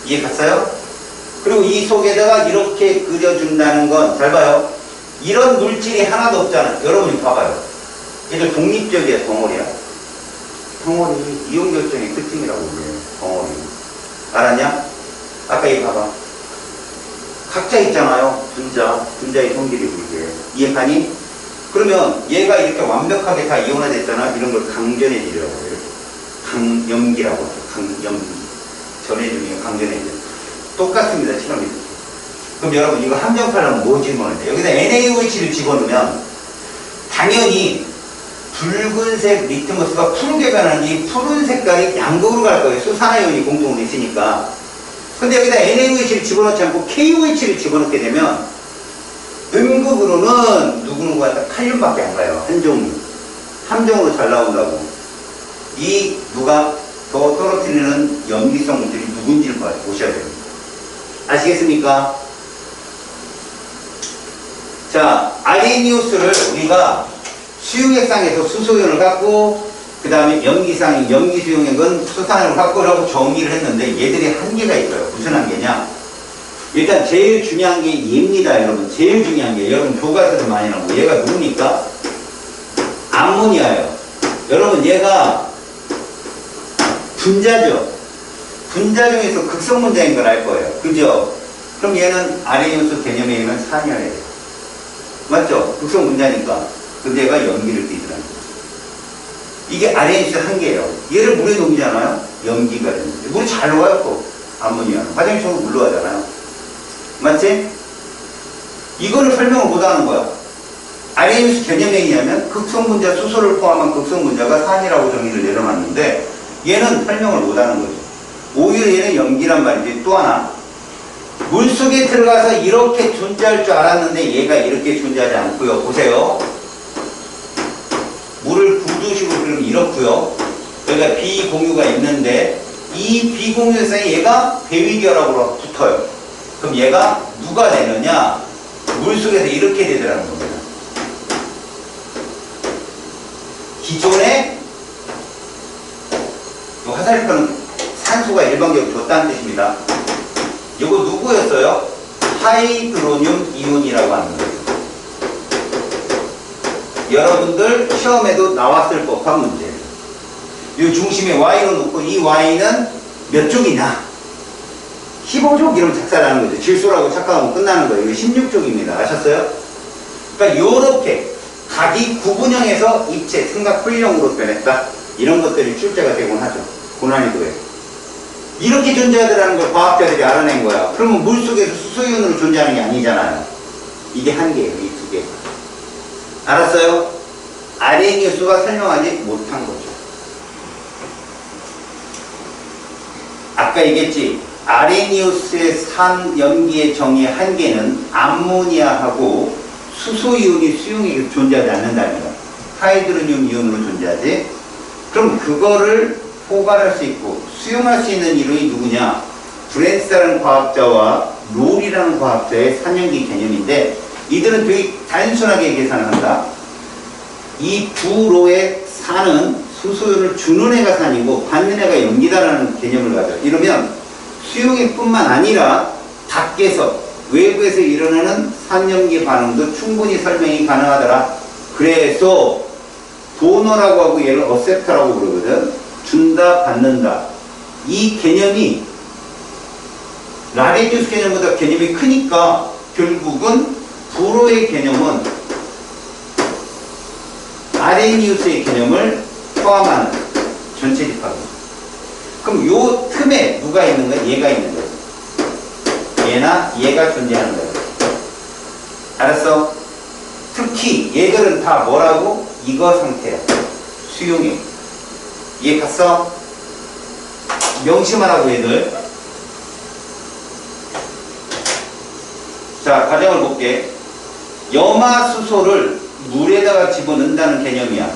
이해 갔어요? 그리고 이 속에다가 이렇게 그려준다는 건, 잘 봐요. 이런 물질이 하나도 없잖아요. 여러분이 봐봐요. 얘들 독립적이야, 덩어리야. 덩어리, 이온 결정의 특징이라고 그래요. 덩어리. 알았냐? 아까 이거 봐봐. 각자 있잖아요. 분자의 성질이고 이게. 이해하니? 그러면 얘가 이렇게 완벽하게 다 이온화됐잖아. 이런 걸 강전해지라고 해요. 강염기라고 하죠. 강염기. 전해주면 강전해져. 똑같습니다. 실험이. 그럼 여러분 이거 함정파라면 뭐 집어넣어야 돼? 여기다 NaOH를 집어넣으면 당연히 붉은색 리트머스가 푸르게 변하는 이 푸른 색깔이 양극으로 갈 거예요. 수산화이온이 공통으로 있으니까. 근데 여기다 NaOH를 집어넣지 않고 KOH를 집어넣게 되면 음극으로는 누구누구한테 칼륨밖에 안 가요. 한 종류. 함정으로 잘 나온다고. 이 누가 더 떨어뜨리는 염기성 물질이 누군지를 보셔야 됩니다. 아시겠습니까? 자, 아레니우스를 우리가 수용액상에서 수소연을 갖고 그 다음에 염기상인 염기수용액은 수산을 갖고라고 정의를 했는데 얘들이 한계가 있어요. 무슨 한계냐? 일단 제일 중요한 게 얘입니다. 여러분 제일 중요한 게 여러분 교과서도 많이 나오고 얘가 누굽니까? 암모니아예요. 여러분 얘가 분자죠. 분자 중에서 극성분자인 걸 알 거예요. 그죠? 그럼 얘는 아레니우스 개념에 의하면 산이어야 돼요. 맞죠? 극성분자니까. 근데 얘가 염기를 띠더라는 거죠. 이게 아레니우스 한계예요. 얘를 물에 녹이잖아요. 염기가 되는데. 물이 잘 녹아요, 또. 암모니아는. 화장실에서 물 녹아잖아요. 맞지? 이거를 설명을 못하는 거야. 아레니우스 개념에 의하면 극성분자 수소를 포함한 극성분자가 산이라고 정의를 내려놨는데 얘는 설명을 못하는 거죠. 오히려 얘는 염기란 말이지. 또 하나, 물속에 들어가서 이렇게 존재할 줄 알았는데 얘가 이렇게 존재하지 않고요. 보세요. 물을 부두식으로 그리면 이렇고요. 여기가 비공유가 있는데 이 비공유성에 얘가 배위결합으로 붙어요. 그럼 얘가 누가 되느냐? 물속에서 이렇게 되더라는 겁니다. 기존에 화살표는 산소가 일반적으로 줬다는 뜻입니다. 이거 누구였어요? 하이드로늄 이온이라고 하는 거예요. 여러분들 시험에도 나왔을 법한 문제예요. 이 중심에 Y로 놓고 이 Y는 몇 쪽이냐? 15쪽 이러면 작살나는 거죠. 질소라고 착각하면 끝나는 거예요. 이거 16쪽입니다. 아셨어요? 그러니까 요렇게 각이 구분형에서 입체, 생각, 풀형으로 변했다. 이런 것들이 출제가 되곤 하죠. 고난이도에. 이렇게 존재하더라는 걸 과학자들이 알아낸 거야. 그러면 물속에서 수소이온으로 존재하는 게 아니잖아요. 이게 한계예요. 이 두 개. 알았어요? 아레니우스가 설명하지 못한 거죠. 아까 얘기했지. 아레니우스의 산 염기의 정의의 한계는 암모니아하고 수소이온이 수용액에서 존재하지 않는다는 거야. 하이드로늄 이온으로 존재하지. 그럼 그거를 포괄할 수 있고 수용할 수 있는 이론이 누구냐? 브랜스라는 과학자와 롤이라는 과학자의 산염기 개념인데 이들은 되게 단순하게 계산을 한다. 이 두 로의 산은 수소연을 주는 애가 산이고 받는 애가 염기다라는 개념을 가져. 이러면 수용액뿐만 아니라 밖에서 외부에서 일어나는 산염기 반응도 충분히 설명이 가능하더라. 그래서 도너라고 하고 얘를 어셉터라고 부르거든. 준다, 받는다. 이 개념이 라레니우스 개념보다 개념이 크니까 결국은 불호의 개념은 아레니우스의 개념을 포함하는 전체 집합. 그럼 요 틈에 누가 있는 거야? 얘가 있는 거야. 얘나 얘가 존재하는 거야. 알았어? 특히 얘들은 다 뭐라고? 이거 상태야. 수용해. 이해 갔어? 명심하라고 얘들. 자, 가정을 볼게. 염화수소를 물에다가 집어넣는다는 개념이야.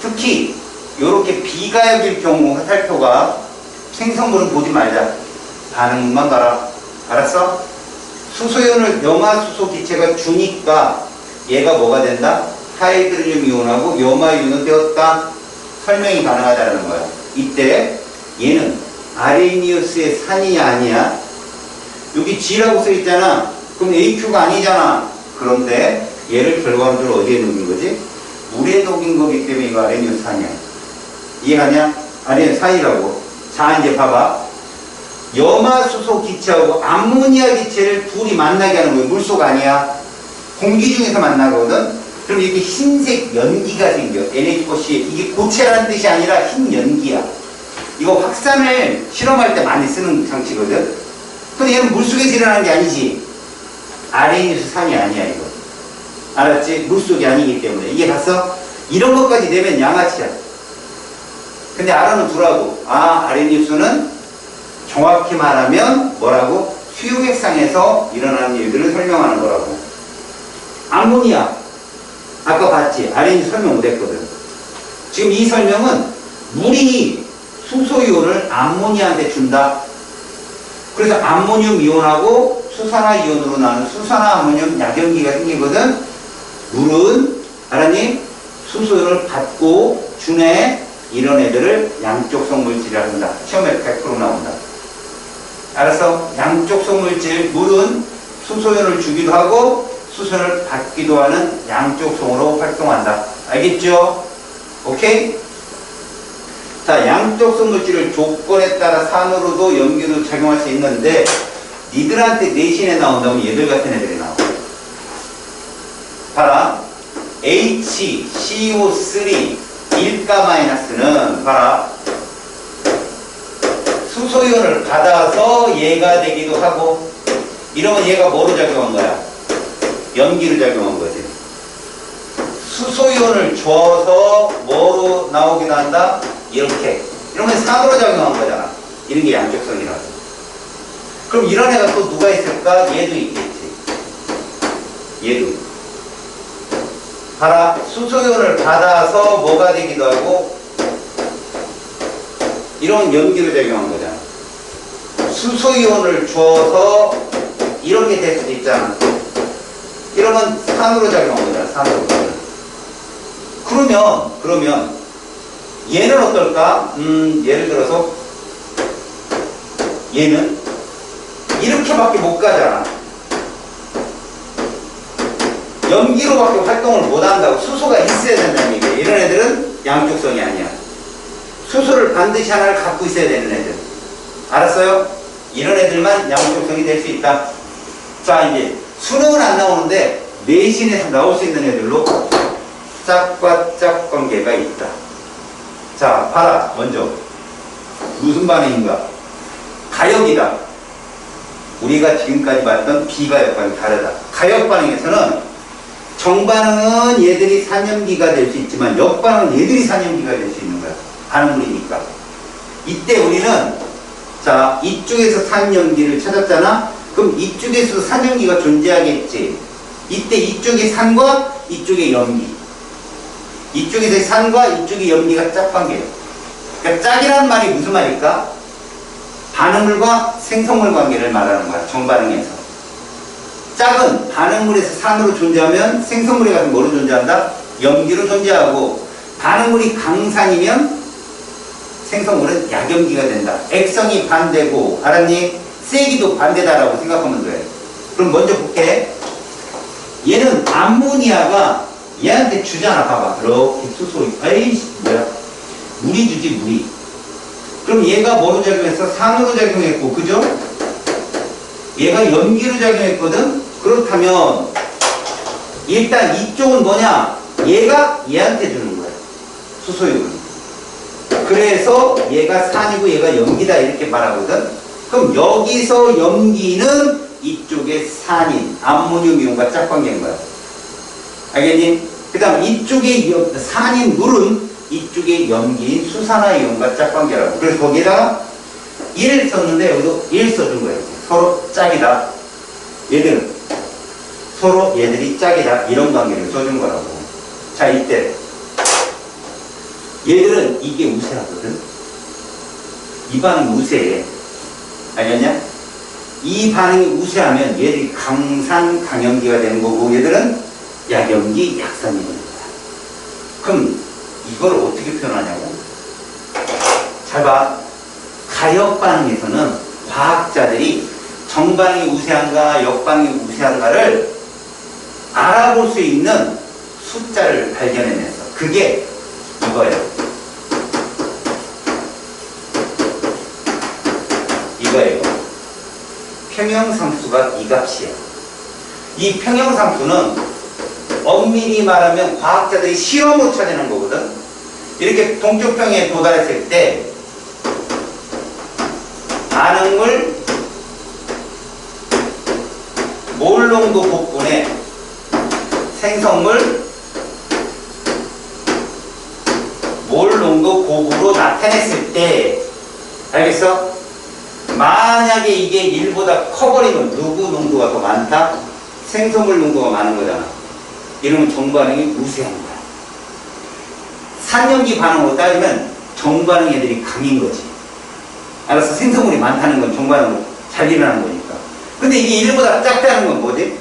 특히 요렇게 비가역일 경우 화살표가 생성물은 보지 말자. 반응만 봐라. 알았어? 수소연을 염화수소 기체가 주니까 얘가 뭐가 된다? 하이드로늄 이온하고 염화이온은 되었다. 설명이 가능하다는 거야. 이때 얘는 아레니우스의 산이냐 아니야? 여기 G라고 써있잖아. 그럼 AQ가 아니잖아. 그런데 얘를 결과론적으로 어디에 녹인 거지? 물에 녹인 거기 때문에 이거 아레니우스 산이야. 이해가냐? 아레니우스 산이라고. 자, 이제 봐봐. 염화수소 기체하고 암모니아 기체를 둘이 만나게 하는 거예요. 물속 아니야. 공기 중에서 만나거든. 그럼 이렇게 흰색 연기가 생겨. NH4C. 이게 고체라는 뜻이 아니라 흰 연기야. 이거 확산을 실험할 때 많이 쓰는 장치거든. 근데 얘는 물속에서 일어나는 게 아니지. 아레니우스 산이 아니야, 이거. 알았지? 물속이 아니기 때문에. 이게 봤어? 이런 것까지 내면 양아치야. 근데 알아는 두라고. 아, 아레니우스는 정확히 말하면 뭐라고? 수용액상에서 일어나는 일들을 설명하는 거라고. 암모니아. 아까 봤지? 아레니우스 설명 못했거든. 지금 이 설명은 물이 수소이온을 암모니아한테 준다. 그래서 암모늄 이온하고 수산화 이온으로 나는 수산화 암모늄 약연기가 생기거든. 물은 알았니? 수소이온을 받고 주네. 이런 애들을 양쪽성 물질이라 한다. 시험에 100% 나온다. 알았어? 양쪽성 물질, 물은 수소이온을 주기도 하고 수소이온을 받기도 하는 양쪽성으로 활동한다. 알겠죠? 오케이? 자, 양쪽성 물질을 조건에 따라 산으로도 염기도 작용할 수 있는데 니들한테 내신에 나온다면 얘들 같은 애들이 나와. 봐라. HCO3 1가 마이너스는 봐라. 수소이온을 받아서 얘가 되기도 하고 이러면 얘가 뭐로 작용한 거야? 염기로 작용한 거지. 수소이온을 줘서 뭐로 나오기도 한다? 이렇게. 이러면 산으로 작용한 거잖아. 이런 게 양쪽성이라고. 그럼 이런 애가 또 누가 있을까? 얘도 있겠지. 얘도. 봐라. 수소이온을 받아서 뭐가 되기도 하고 이런 염기로 작용한 거잖아. 수소이온을 줘서 이렇게 될 수도 있잖아. 이러면 산으로 작용한 거잖아. 산으로. 그러면 얘는 어떨까? 예를 들어서 얘는 이렇게밖에 못 가잖아. 염기로밖에 활동을 못 한다고. 수소가 있어야 된다는 얘기야. 이런 애들은 양쪽성이 아니야. 수소를 반드시 하나를 갖고 있어야 되는 애들. 알았어요? 이런 애들만 양쪽성이 될 수 있다. 자, 이제 수능은 안 나오는데 내신에서 나올 수 있는 애들로 짝과 짝 관계가 있다. 자, 봐라. 먼저 무슨 반응인가? 가역이다. 우리가 지금까지 봤던 비가역 반응이 다르다. 가역 반응에서는 정반응은 얘들이 산염기가 될 수 있지만 역반응은 얘들이 산염기가 될 수 있는 거야. 반응물이니까. 이때 우리는 자, 이쪽에서 산염기를 찾았잖아. 그럼 이쪽에서도 산염기가 존재하겠지. 이때 이쪽의 산과 이쪽의 염기. 이쪽에서의 산과 이쪽의 염기가 짝관계예요. 그러니까 짝이라는 말이 무슨 말일까? 반응물과 생성물 관계를 말하는 거야. 정반응에서. 짝은 반응물에서 산으로 존재하면 생성물이 가서 뭐로 존재한다? 염기로 존재하고, 반응물이 강산이면 생성물은 약염기가 된다. 액성이 반대고, 알았니? 세기도 반대다라고 생각하면 돼. 그럼 먼저 볼게. 얘는 암모니아가 얘한테 주잖아. 봐봐. 이렇게 수소. 에이씨, 뭐야? 물이 주지, 물이. 그럼 얘가 뭐로 작용했어? 산으로 작용했고, 그죠? 얘가 염기로 작용했거든? 그렇다면 일단 이쪽은 뭐냐? 얘가 얘한테 주는 거야. 수소유는. 그래서 얘가 산이고 얘가 염기다 이렇게 말하거든? 그럼 여기서 염기는 이쪽에 산인 암모늄 이온과 짝관계인 거야. 알겠니? 그 다음 이쪽에 산인 물은 이쪽에 염기인 수산화 이온과 짝관계라고. 그래서 거기에다가 1을 썼는데 여기도 1 써준 거예요. 서로 짝이다. 얘들은 서로 얘들이 짝이다. 이런 관계를 써준 거라고. 자, 이때 얘들은 이게 우세하거든. 이 반응이 우세해. 알겠냐? 이 반응이 우세하면 얘들이 강산 강염기가 되는 거고 얘들은 약염기 약산이 되는 거야. 그럼 이걸 어떻게 표현하냐고? 잘 봐. 가역 반응에서는 과학자들이 정반응이 우세한가 역반응이 우세한가를 알아볼 수 있는 숫자를 발견해냈어. 그게 이거예요. 이거예요. 평형상수가 이 값이야. 이 평형상수는 엄밀히 말하면 과학자들이 실험으로 찾아낸 거거든. 이렇게 동쪽평에 도달했을 때 반응물 몰농도 곱분에 생성물 몰농도 곱으로 나타냈을 때 알겠어? 만약에 이게 1보다 커버리면 누구 농도가 더 많다? 생성물 농도가 많은 거잖아. 이러면 정반응이 우세한 거야. 산염기 반응으로 따지면 정반응 애들이 강인 거지. 알았어? 생성물이 많다는 건 정반응으로 잘 일어나는 거니까. 근데 이게 1보다 작다는 건 뭐지?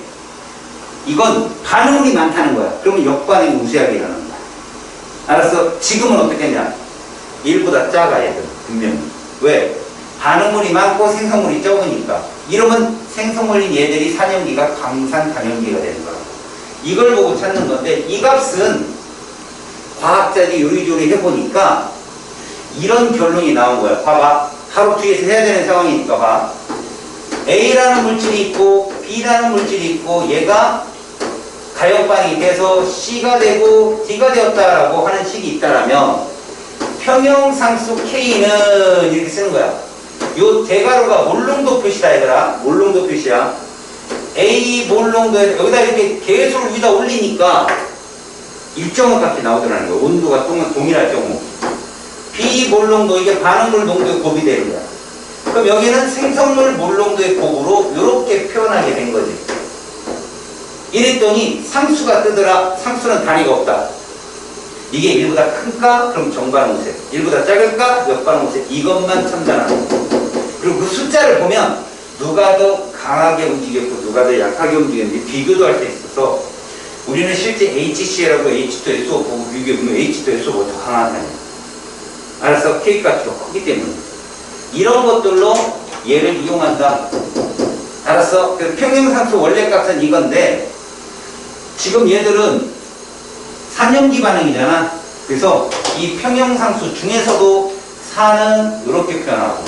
이건 반응물이 많다는 거야. 그러면 역반응이 우세하게 일어나는 거야. 알았어? 지금은 어떻게 했냐? 1보다 작아 얘들 분명히. 왜? 반응물이 많고 생성물이 적으니까. 이러면 생성물인 얘들이 산염기가 강산 단염기가 되는 거라고. 이걸 보고 찾는 건데 이 값은 과학자들이 요리조리 해보니까 이런 결론이 나온 거야. 봐봐. 바로 뒤에서 해야 되는 상황이니까 봐. A라는 물질이 있고 B라는 물질이 있고 얘가 가역반응이 돼서 C가 되고 D가 되었다라고 하는 식이 있다라면 평형상수 K는 이렇게 쓰는 거야. 요 대괄호가 몰농도 표시다 얘들아. 몰농도 표시야. A 몰농도에 여기다 이렇게 계수를 위에다 올리니까 일정한 값이 나오더라는 거야. 온도가 동일할 경우. B 몰농도 이게 반응물 농도의 곱이 되는 거야. 그럼 여기는 생성물 몰농도의 곱으로 이렇게 표현하게 된 거지. 이랬더니 상수가 뜨더라. 상수는 단위가 없다. 이게 1보다 큰가? 그럼 정반응 우세. 1보다 작을까? 역반응 우세. 이것만 첨단하는 거. 그리고 그 숫자를 보면 누가 더 강하게 움직였고 누가 더 약하게 움직였는지 비교도 할 수 있어서 우리는 실제 HCl하고 H2SO 보고 비교해보면 H2SO가 더 강하다니. 알았어? K값이 더 크기 때문에. 이런 것들로 얘를 이용한다. 알았어? 그래서 평형상수 원래값은 이건데 지금 얘들은 산염기 반응이잖아. 그래서 이 평형상수 중에서도 산은 이렇게 표현하고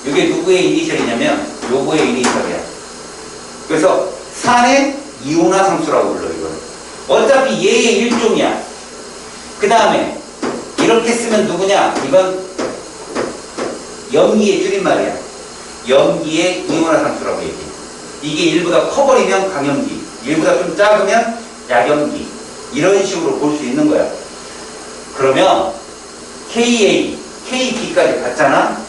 이게 누구의 이니셜이냐면 요거의 이니셜이야. 그래서 산의 이온화상수라고 불러 이걸. 어차피 얘의 일종이야. 그 다음에 이렇게 쓰면 누구냐? 이건 염기의 줄임말이야. 염기의 이온화상수라고 얘기해. 이게 1보다 커버리면 강염기, 1보다 좀 작으면 약염기. 이런 식으로 볼 수 있는 거야. 그러면 KA, KB까지 갔잖아.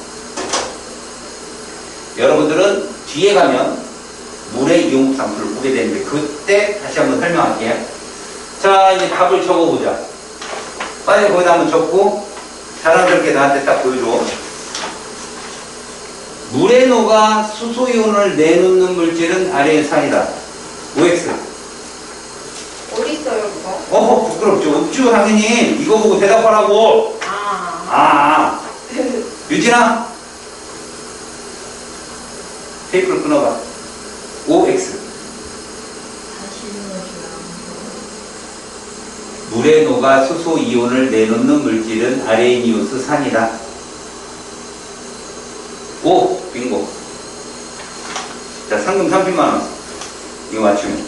여러분들은 뒤에 가면 물의 이용상수를 보게 되는데 그때 다시 한번 설명할게요. 자, 이제 답을 적어보자. 빨리 거기다 한번 적고 자랑스럽게 나한테 딱 보여줘. 물에 녹아 수소이온을 내놓는 물질은 아래의 산이다. OX. 어디 있어요, 그거? 어허, 부끄럽죠. 없죠, 당연히. 이거 보고 대답하라고. 유진아. 테이프를 끊어봐. OX. 물에 녹아 수소이온을 내놓는 물질은 아레이니우스 산이다. 오, 빙고. 자, 상금 30만 원. 이거 맞추면.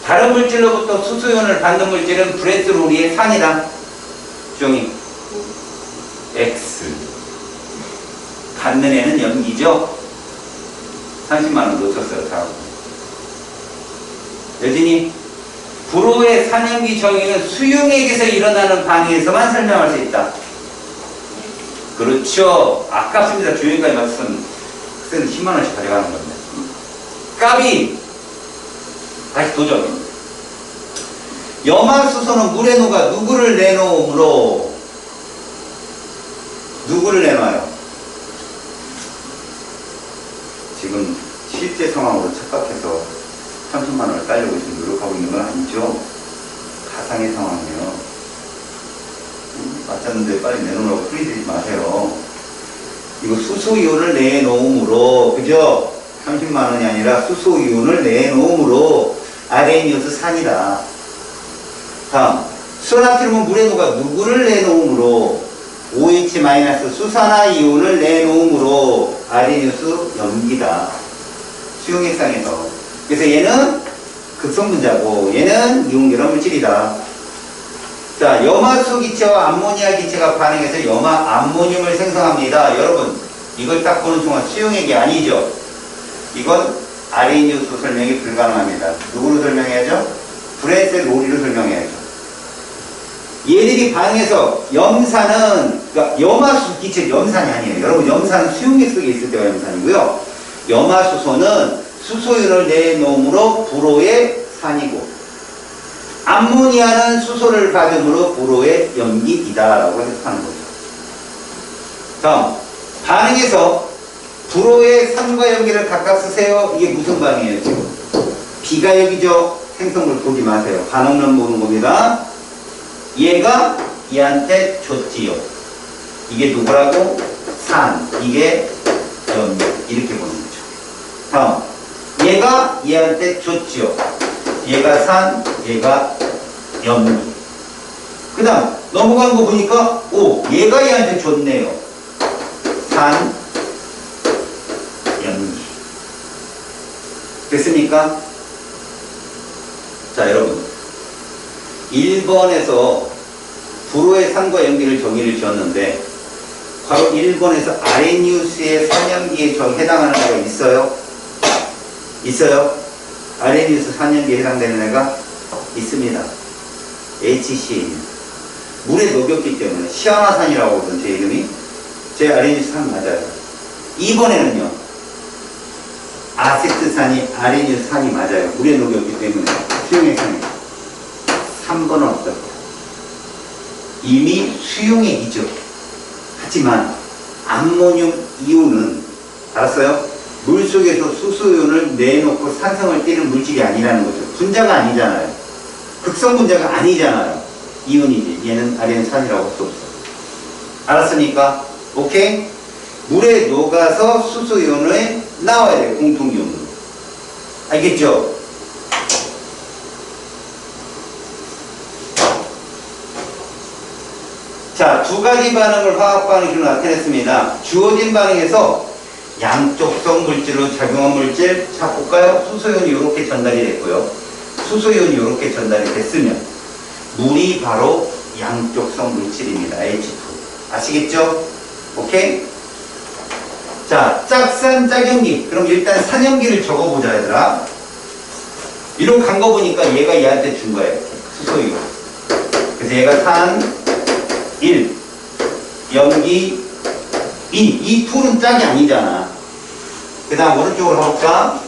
다른 물질로부터 수소이온을 받는 물질은 브레스로리의 산이다. 주영이. X. 받는 애는 염기죠? 30만 원 놓쳤어요. 다. 여진이. 불호의 산염기 정의는 수용액에서 일어나는 반응에서만 설명할 수 있다. 그렇죠. 아깝습니다. 주영이까지 맞추면 학생은 10만 원씩 가져가는 건데. 까비. 다시 도전. 염화수소는 물에 녹아 누구를 내놓으므로 누구를 내놔요? 지금 실제 상황으로 착각해서 30만 원을 따려고 지금 노력하고 있는 건 아니죠. 가상의 상황이에요. 맞췄는데 빨리 내놓으라고 소리 들지 마세요. 이거 수소이온을 내놓으므로, 그죠? 30만 원이 아니라 수소이온을 내놓으므로 아레니우스 산이다. 다음, 수소나트륨은 물에 녹아 누구를 내놓으므로 OH- 수산화이온을 내놓으므로 아레니우스 염기다. 수용액상에서. 그래서 얘는 극성분자고 얘는 이온결합 물질이다. 자, 염화수 기체와 암모니아 기체가 반응해서 염화 암모늄을 생성합니다. 여러분, 이걸 딱 보는 순간 수용액이 아니죠. 이건 아레니우스 설명이 불가능합니다. 누구로 설명해야죠? 브레스로리로 설명해야죠. 얘들이 반응해서 염산은, 그러니까 염화수 기체 염산이 아니에요. 여러분, 염산은 수용액 속에 있을 때가 염산이고요. 염화수소는 수소이온을 내놓음으로 불호의 산이고, 암모니아는 수소를 받음으로 불호의 염기이다라고 해석하는 거죠. 다음, 반응해서 불호의 산과 염기를 각각 쓰세요. 이게 무슨 반응이에요, 지금? 비가역이죠. 생성물 보지 마세요. 반응론 보는 겁니다. 얘가 얘한테 줬지요. 이게 누구라고? 산. 이게 염기. 이렇게 보는 거죠. 다음, 얘가 얘한테 줬지요. 얘가 산, 얘가 염기. 그 다음, 넘어간 거 보니까, 오, 얘가 얘한테 줬네요. 산, 염기. 됐습니까? 자, 여러분. 1번에서 불호의 산과 염기를 정의를 지었는데, 바로 1번에서 아레니우스의 산염기에 해당하는 애가 있어요? 있어요? 아레니우스 산염기에 해당되는 애가 있습니다. HCl. 물에 녹였기 때문에 시아나산이라고 하거든, 제 이름이. 제 아레니우스 산 맞아요. 2번에는요, 아세트산이 아레니우스 산이 맞아요. 물에 녹였기 때문에 수용액 산이. 3번은 없어요. 이미 수용액이죠. 하지만 암모늄 이온은, 알았어요? 물속에서 수소이온을 내놓고 산성을 띠는 물질이 아니라는 거죠. 분자가 아니잖아요. 극성 분자가 아니잖아요. 이온이지. 얘는 아레니산이라고 할 수 없어. 알았습니까? 오케이? 물에 녹아서 수소이온을 나와야 돼요. 공통이온으로. 알겠죠? 자, 두 가지 반응을 화학 반응으로 나타냈습니다. 주어진 반응에서 양쪽성 물질로 작용한 물질, 자 볼까요? 수소이온이 이렇게 전달이 됐고요. 수소이온이 이렇게 전달이 됐으면 물이 바로 양쪽성 물질입니다. H2. 아시겠죠? 오케이? 자, 짝산 짝염기. 그럼 일단 산염기를 적어보자, 얘들아. 이런 간 거 보니까 얘가 얘한테 준 거예요. 수소이온. 그래서 얘가 산 1, 염기 2. 이 둘은 짝이 아니잖아. 그 다음 오른쪽으로 가볼까?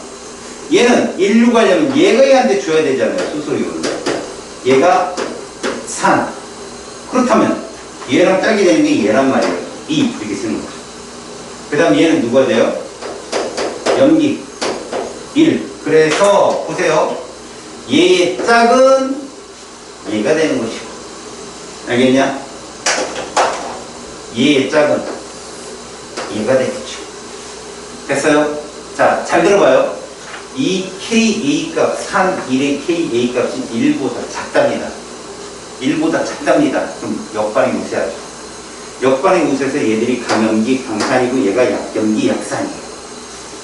얘는 1로 가려면 얘가 얘한테 줘야 되잖아요. 수소이온. 얘가 산. 그렇다면 얘랑 짝이 되는 게 얘란 말이에요. 2 이렇게 쓰는 거죠. 그 다음 얘는 누가 돼요? 염기 1. 그래서 보세요. 얘의 짝은 얘가 되는 것이고, 알겠냐? 얘의 짝은 얘가 되겠죠. 됐어요? 자, 잘 들어봐요. 이 KA 값, 산 1의 KA 값이 1보다 작답니다. 1보다 작답니다. 그럼 역반응이 우세하죠. 역반응이 우세해서 얘들이 강염기, 강산이고 얘가 약염기, 약산이에요.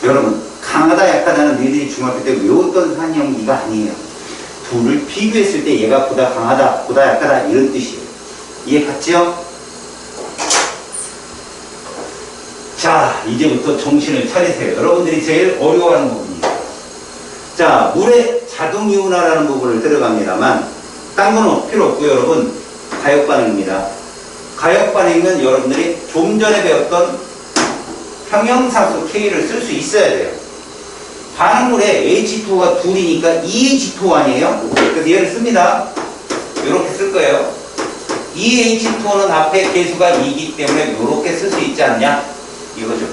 여러분, 강하다 약하다는 너희들이 중학교 때 외웠던 산형기가 아니에요. 둘을 비교했을 때 얘가 보다 강하다, 보다 약하다 이런 뜻이에요. 이해 갔죠? 자, 이제부터 정신을 차리세요. 여러분들이 제일 어려워하는 부분이에요. 자, 물의 자동이온화라는 부분을 들어갑니다만 딴 건 필요 없고요. 여러분, 가역반응입니다. 가역반응은 여러분들이 좀 전에 배웠던 평형상수 K를 쓸 수 있어야 돼요. 반응물에 H2가 둘이니까 2H2 아니에요? 그래서 얘를 씁니다. 이렇게 쓸 거예요. 2H2는 앞에 개수가 2이기 때문에 이렇게 쓸 수 있지 않냐? 이거죠.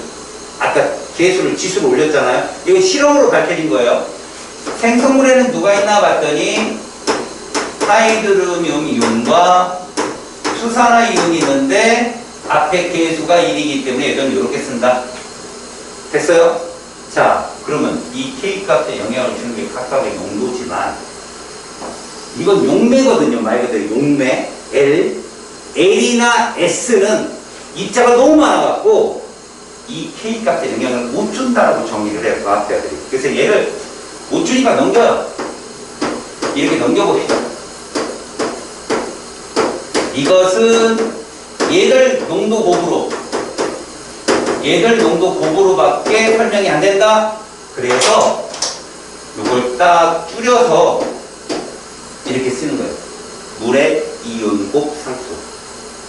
아까 개수를 지수를 올렸잖아요. 이거 실험으로 밝혀진 거예요. 생성물에는 누가 있나 봤더니 하이드로뮴 이온과 수산화 이온이 있는데 앞에 개수가 1이기 때문에 얘들은 이렇게 쓴다. 됐어요? 자, 그러면 이 K값에 영향을 주는 게 각각의 농도지만 이건 용매거든요. 말 그대로 용매. L이나 S는 입자가 너무 많아갖고 이 K값에 영향을 못 준다라고 정의를 해요. 과학자들이. 그래서 얘를 못 주니까 넘겨요. 이렇게 넘겨봅시다. 이것은 얘들 농도 곱으로밖에 설명이 안 된다. 그래서 이걸 딱 줄여서 이렇게 쓰는 거예요. 물의 이온곱 상수.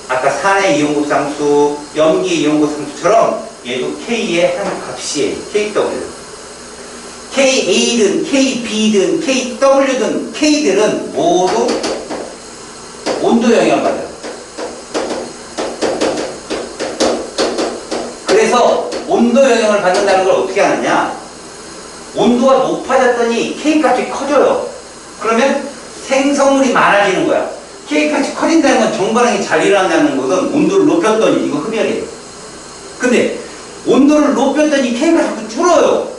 아까 산의 이온곱 상수, 염기 이온곱 상수처럼 얘도 K의 한 값이에요. KW. KA든 KB든 KW든 K들은 모두 온도 영향을 받아요. 그래서 온도 영향을 받는다는 걸 어떻게 하느냐? 온도가 높아졌더니 K값이 커져요. 그러면 생성물이 많아지는 거야. K값이 커진다는 건 정반응이 잘 일어난다는 것은 온도를 높였더니 이거 흡연이에요. 근데 온도를 높였더니 K가 자꾸 줄어요.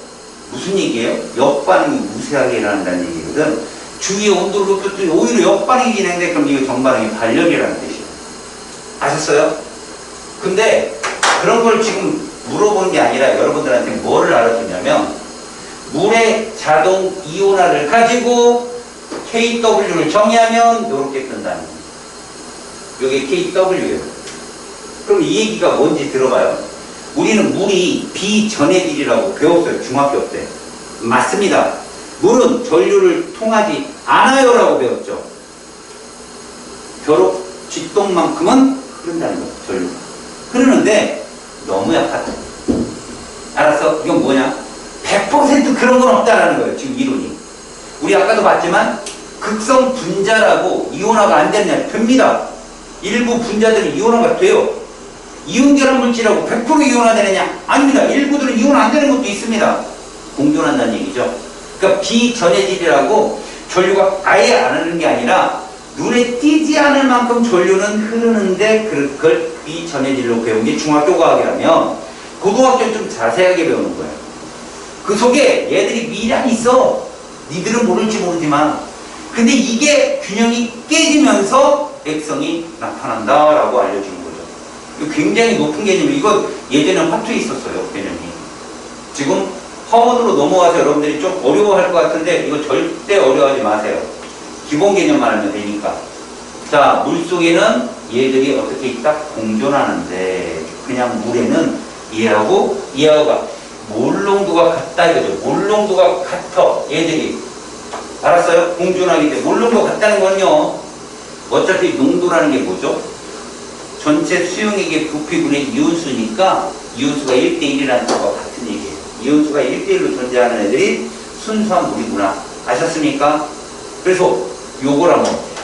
무슨 얘기예요? 역반응이 우세하게 일어난다는 얘기거든. 주위의 온도를 높였더니 오히려 역반응이 진행돼. 그럼 이거 정반응이 발력이라는 뜻이에요. 아셨어요? 근데 그런 걸 지금 물어보는 게 아니라 여러분들한테 뭐를 알려주냐면 물의 자동 이온화를 가지고 KW를 정의하면 이렇게 뜬다는 거예요. 이게 KW예요. 그럼 이 얘기가 뭔지 들어봐요. 우리는 물이 비전해질이라고 배웠어요. 중학교 때. 맞습니다. 물은 전류를 통하지 않아요라고 배웠죠. 벼룩 쥐똥만큼은 흐른다는 거예요. 전류가. 흐르는데 너무 약하다. 알았어? 이건 뭐냐? 100% 그런 건 없다라는 거예요. 지금 이론이. 우리 아까도 봤지만 극성 분자라고 이온화가 안 되느냐? 됩니다. 일부 분자들은 이온화가 돼요. 이온 결합 물질하고 100% 이온화되느냐? 아닙니다. 일부들은 이온화 안 되는 것도 있습니다. 공존한다는 얘기죠. 그러니까 비전해질이라고 전류가 아예 안 흐르는 게 아니라 눈에 띄지 않을 만큼 전류는 흐르는데 그걸 비전해질로 배운 게 중학교 과학이라면 고등학교는 좀 자세하게 배우는 거예요. 그 속에 얘들이 미량이 있어. 니들은 모를지 모르지만 근데 이게 균형이 깨지면서 액성이 나타난다라고 알려주는 거죠. 이거 굉장히 높은 개념이에요. 이거 예전에 화투에 있었어요. 개념이. 지금 허원으로 넘어와서 여러분들이 좀 어려워할 것 같은데 이거 절대 어려워하지 마세요. 기본 개념만 알면 되니까. 자, 물속에는 얘들이 어떻게 있다? 공존하는데 그냥 물에는 얘하고 몰농도가 같다 이거죠. 몰농도가 같아. 얘들이. 알았어요? 공존하기 때문에. 몰농도가 같다는 건요. 어차피 농도라는 게 뭐죠? 전체 수용액의 부피분의 이온수니까 이온수가 1대1이라는 것과 같은 얘기예요. 이온수가 1대1로 존재하는 애들이 순수한 물이구나. 아셨습니까? 그래서 요거라면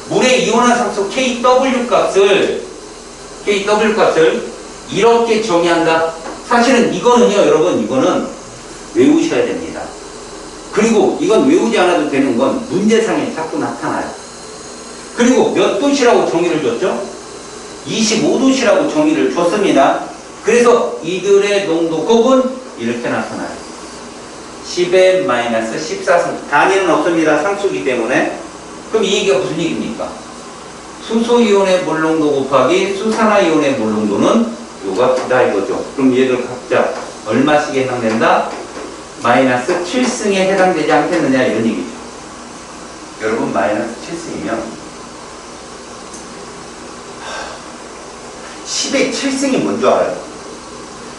물의 이온화 상수 KW 값을 이렇게 정의한다. 사실은 이거는요, 여러분, 이거는 외우셔야 됩니다. 그리고 이건 외우지 않아도 되는 건 문제상에 자꾸 나타나요. 그리고 몇 도시라고 정의를 줬죠? 25도시라고 정의를 줬습니다. 그래서 이들의 농도곱은 이렇게 나타나요. 10의 마이너스 14승. 단위는 없습니다. 상수기 때문에. 그럼 이 얘기가 무슨 얘기입니까? 수소이온의 물농도 곱하기 수산화이온의 물농도는 요가 같다 이거죠. 그럼 얘들 각자 얼마씩에 해당된다? 마이너스 7승에 해당되지 않겠느냐 이런 얘기죠. 여러분 마이너스 7승이면 10의 7승이 뭔 줄 알아요?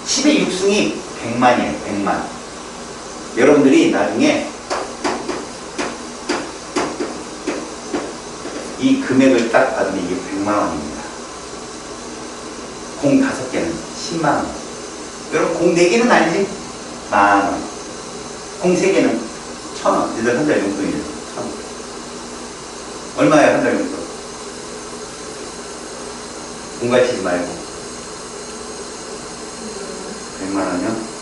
10의 6승이 100만이에요. 100만. 여러분들이 나중에 이 금액을 딱 받으면 이게 100만 원입니다. 공 5개는 10만 원. 여러분 공 4개는 알지? 만 원. 공 3개는 1,000원. 얘들 한 달 용돈이에요. 1,000원. 얼마야 한 달 용돈? 공갈치지 말고 100만 원이요?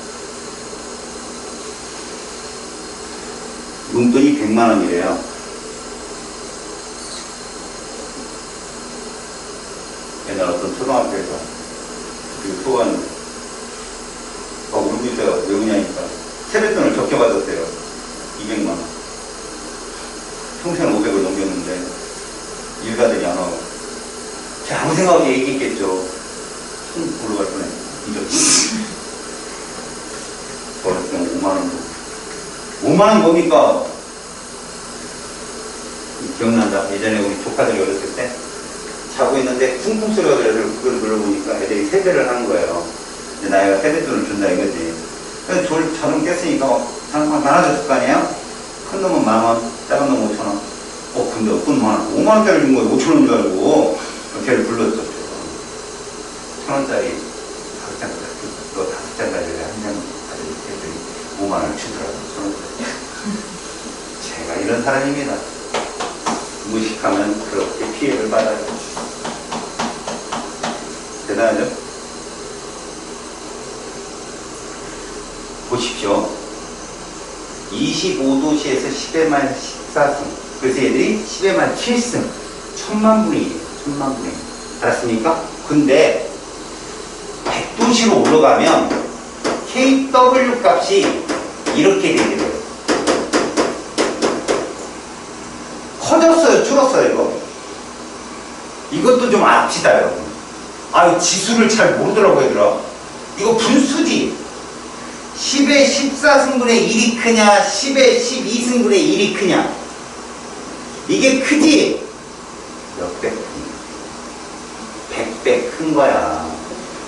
용돈이 100만 원이래요. 옛날 어떤 초등학교에서 그 소관 울고 있어요. 왜 우냐니까 세뱃돈을 적게 받았대요. 200만 원. 평생 500을 넘겼는데 일가들이 안 하고 아무 생각 없이 얘기했겠죠. 손 올라갈 뻔해. 어렸을 5만 원. 5만 원 뭡니까? 기억난다. 예전에 우리 조카들이 어렸을 때 자고 있는데 쿵쿵 소리가 들려서 그걸 눌러보니까 애들이 세배를 하는 거예요. 이제 나이가 세뱃돈을 준다 이거지. 그래서 저는 깼으니까 막 많아졌을 거 아니에요? 큰 놈은 10,000원, 작은 놈은 5,000원. 근데 어떤 5만 원짜리 준 거예요. 5,000원인 줄 알고 걔를 불렀었죠. 1,000원짜리 5장, 너 5장짜리 한 장 가지고 했더니 5만 원을 주더라고요. 1,000원짜리. 제가 이런 사람입니다. 무식하면 그렇게 피해를 받아요. 대단하죠? 보십시오. 25도시에서 10의 말 14승. 그래서 얘들이 10의 말 7승. 1000만 분의 1이에요. 1000만 분의 1. 알았습니까? 근데 100도시로 올라가면 KW 값이 이렇게 되게 돼요. 커졌어요? 줄었어요? 이거? 이것도 좀 압시다, 여러분. 아유, 지수를 잘 모르더라고, 얘들아. 이거 분수지. 10의 14승분의 1이 크냐, 10의 12승분의 1이 크냐. 이게 크지? 몇 배 크냐? 100배 큰 거야.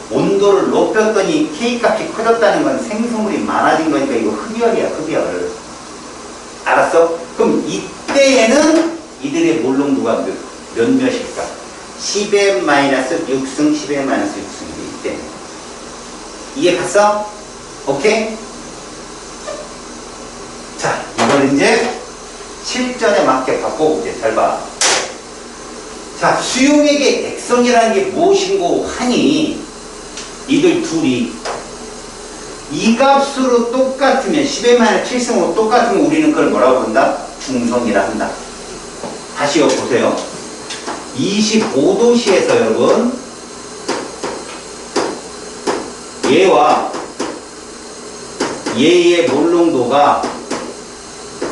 온도를 높였더니 K값이 커졌다는 건 생성물이 많아진 거니까 이거 흡열이야, 흡열. 알았어? 그럼 이때에는 이들의 몰롱도가 몇몇일까? 10의 마이너스 6승, 10의 마이너스 6승이 이때. 이해 갔어? 오케이? 자, 이걸 이제 실전에 맞게 바꿔볼게. 잘 봐. 자, 수용액의 액성이라는 게 무엇인고 하니 이들 둘이 이 값으로 똑같으면 10의 마이너스 7승으로 똑같으면 우리는 그걸 뭐라고 부른다? 중성이라 한다. 다시요 보세요. 25도시에서 여러분 얘와 얘의 몰롱도가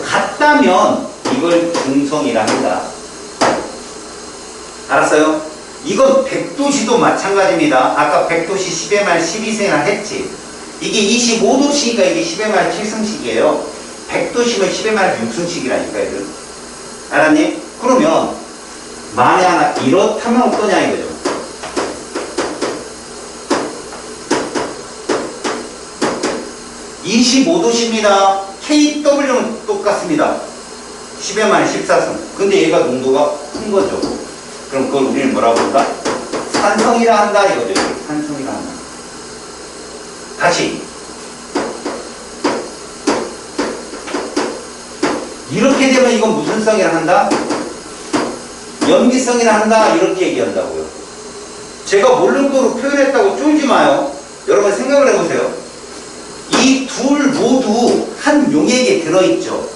같다면 이걸 중성이라 한다. 알았어요? 이건 100도시도 마찬가지입니다. 아까 100도시 10의 말 12승이나 했지. 이게 25도시니까 이게 10의 말 7승씩이에요. 100도시면 10의 말 6승씩이라니까 얘들. 알았니? 그러면 만에 하나 이렇다면 어떠냐 이거죠. (25도씨입니다) KW는 똑같습니다. 10의 말 14승. 근데 얘가 농도가 큰 거죠. 그럼 그걸 우리는 뭐라고 부른다? 산성이라 한다 이거죠. 산성이라 한다. 다시 이렇게 되면 이건 무슨 성이라 한다? 염기성이라 한다 이렇게 얘기한다고요. 제가 몰롱도로 표현했다고 쫄지 마요. 여러분 생각을 해보세요. 이 둘 모두 한 용액에 들어있죠.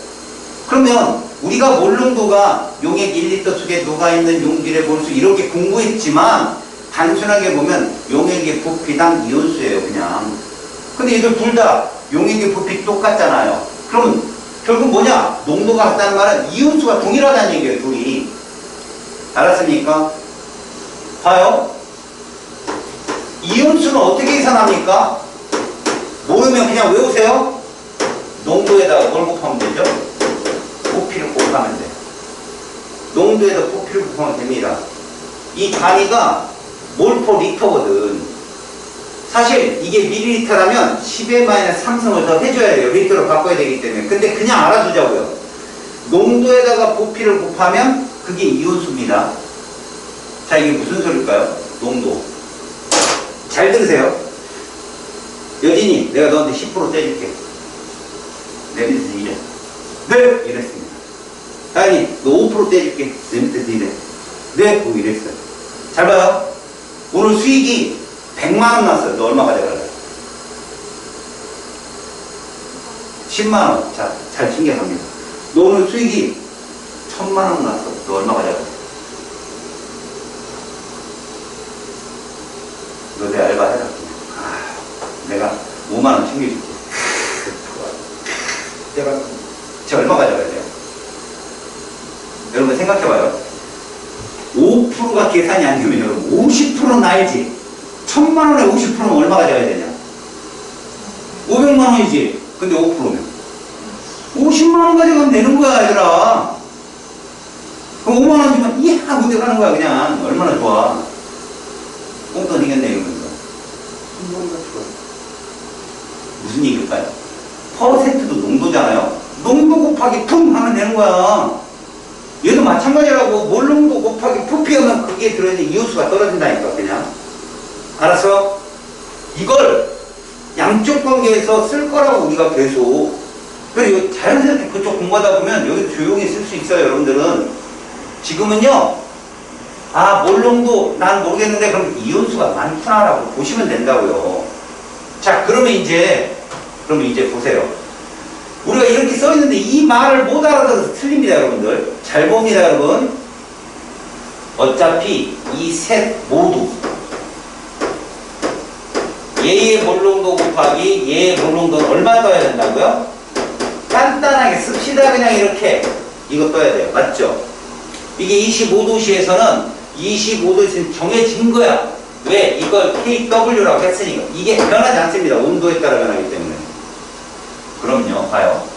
그러면 우리가 몰롱도가 용액 1리터 속에 녹아있는 용질의 몰수 이렇게 공부했지만 단순하게 보면 용액의 부피당 이온수예요 그냥. 근데 얘들 둘 다 용액의 부피 똑같잖아요. 그러면 결국 뭐냐? 농도가 같다는 말은 이온수가 동일하다는 얘기예요 둘이. 알았습니까? 봐요. 이온수는 어떻게 계산합니까? 모르면 그냥 외우세요. 농도에다가 뭘 곱하면 되죠? 부피를 곱하면 돼. 농도에다 부피를 곱하면 됩니다. 이 단위가 몰포 리터거든. 사실 이게 밀리리터라면 10의 마이너스 3승을 더 해줘야 돼요. 리터로 바꿔야 되기 때문에. 근데 그냥 알아두자고요. 농도에다가 부피를 곱하면 그게 이온수입니다. 자, 이게 무슨 소리일까요? 농도. 잘 들으세요. 여진이, 내가 너한테 10% 떼줄게. 내 밑에서 이래. 네! 이랬습니다. 아니, 너 5% 떼줄게. 내 밑에서 이래. 네! 뭐 이랬어요. 잘 봐요. 오늘 수익이 100만원 났어요. 너 얼마 가져갈래? 10만원. 자, 잘 챙겨갑니다. 너 오늘 수익이 1000만원 났어. 너 얼마 가져갈래? 너 내 알바 해라. 내가 5만원 챙겨줄게. 내가, 저 얼마 가져가야 돼요? 여러분 생각해봐요. 5%가 계산이 안 되면 여러분 50%는 알지? 1000만원에 50%는 얼마 가져가야 되냐? 500만원이지. 근데 5%면 50만원 가져가면 되는 거야, 얘들아. 그럼 5만원 주면 이야 문제 가는 거야. 그냥 얼마나 좋아. 꽁돈 이겼네 이러면서. 무슨 얘기일까요? 퍼센트도 농도잖아요. 농도 곱하기 품 하면 되는 거야. 얘도 마찬가지라고. 몰농도 곱하기 부피하면 그게 들어있는 이온수가 떨어진다니까. 그냥 알았어? 이걸 양쪽 관계에서 쓸 거라고 우리가 계속. 그리고 자연스럽게 그쪽 공부하다 보면 여기 조용히 쓸 수 있어요. 여러분들은 지금은요, 아 몰농도 난 모르겠는데 그럼 이온수가 많구나라고 보시면 된다고요. 자, 그러면 이제 보세요. 우리가 이렇게 써 있는데 이 말을 못 알아들어서 틀립니다, 여러분들. 잘 봅니다, 여러분. 어차피 이 셋 모두 얘의 몰농도 곱하기 얘의 몰농도는 얼마 떠야 된다고요? 간단하게 씁시다. 그냥 이렇게 이거 떠야 돼요. 맞죠? 이게 25도시에서는 25도시는 정해진 거야. 왜? 이걸 KW라고 했으니까. 이게 변하지 않습니다. 온도에 따라 변하기 때문에. 그럼요, 봐요.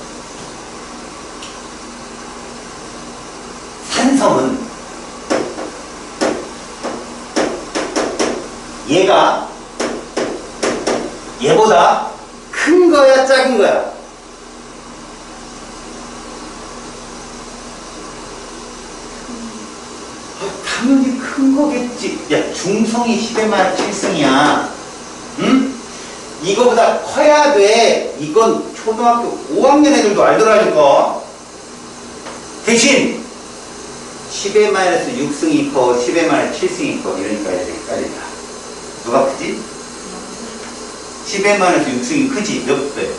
산성은 얘보다 큰 거야, 작은 거야? 당연히 큰 거겠지. 야, 중성이 10의 말 7승이야. 응? 이거보다 커야 돼. 이건 초등학교 5학년 애들도 알더라니까. 대신 10의 마이너스 6승이 커, 10의 마이너스 7승이 커. 이러니까 이제 헷갈린다. 누가 크지? 10의 마이너스 6승이 크지? 몇 배?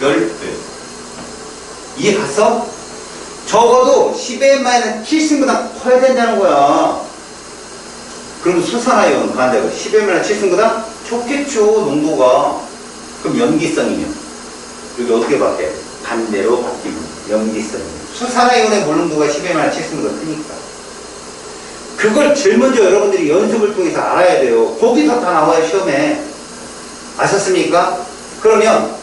10배. 이해 갔어? 적어도 10의 마이너스 7승보다 커야 된다는 거야. 그럼 수산화이온 반대로 10의 마이너스 7승보다 좋겠죠, 농도가. 그럼 염기성이면 여기 어떻게 바뀌어요? 반대로 바뀌면 염기성이면. 수산화이온의 몰농도가 10의 마이너스 7승보다 크니까. 그걸 제일 먼저 여러분들이 연습을 통해서 알아야 돼요. 거기서 다 나와요, 시험에. 아셨습니까? 그러면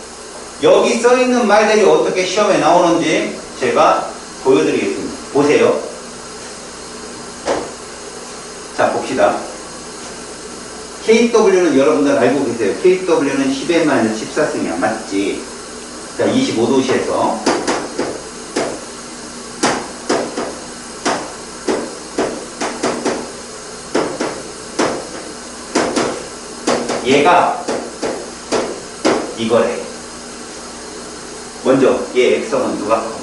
여기 써있는 말들이 어떻게 시험에 나오는지 제가 보여드리겠습니다. 보세요. 자, 봅시다. KW는 여러분들 알고 계세요. KW는 10의 마이너스 14승이야. 맞지? 자, 25도시에서 얘가 이거래. 먼저 얘 액성은 누가 커?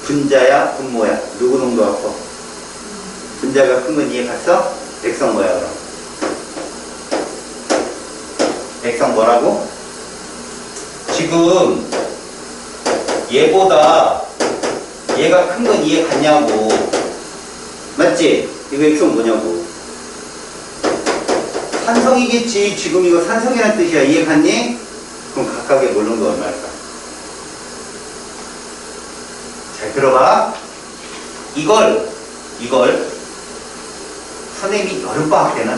분자야, 분모야? 누구 농도가 커? 분자가 큰 건 이해 갔어? 액성 뭐야 그럼? 액성 뭐라고? 지금 얘보다 얘가 큰 건 이해 갔냐고. 맞지? 이거 액성 뭐냐고. 산성이겠지. 지금 이거 산성이란 뜻이야. 이해 갔니? 그럼 각각의 몰농도 얼마일까? 잘 들어봐. 이걸 선생님이 여름방학 때는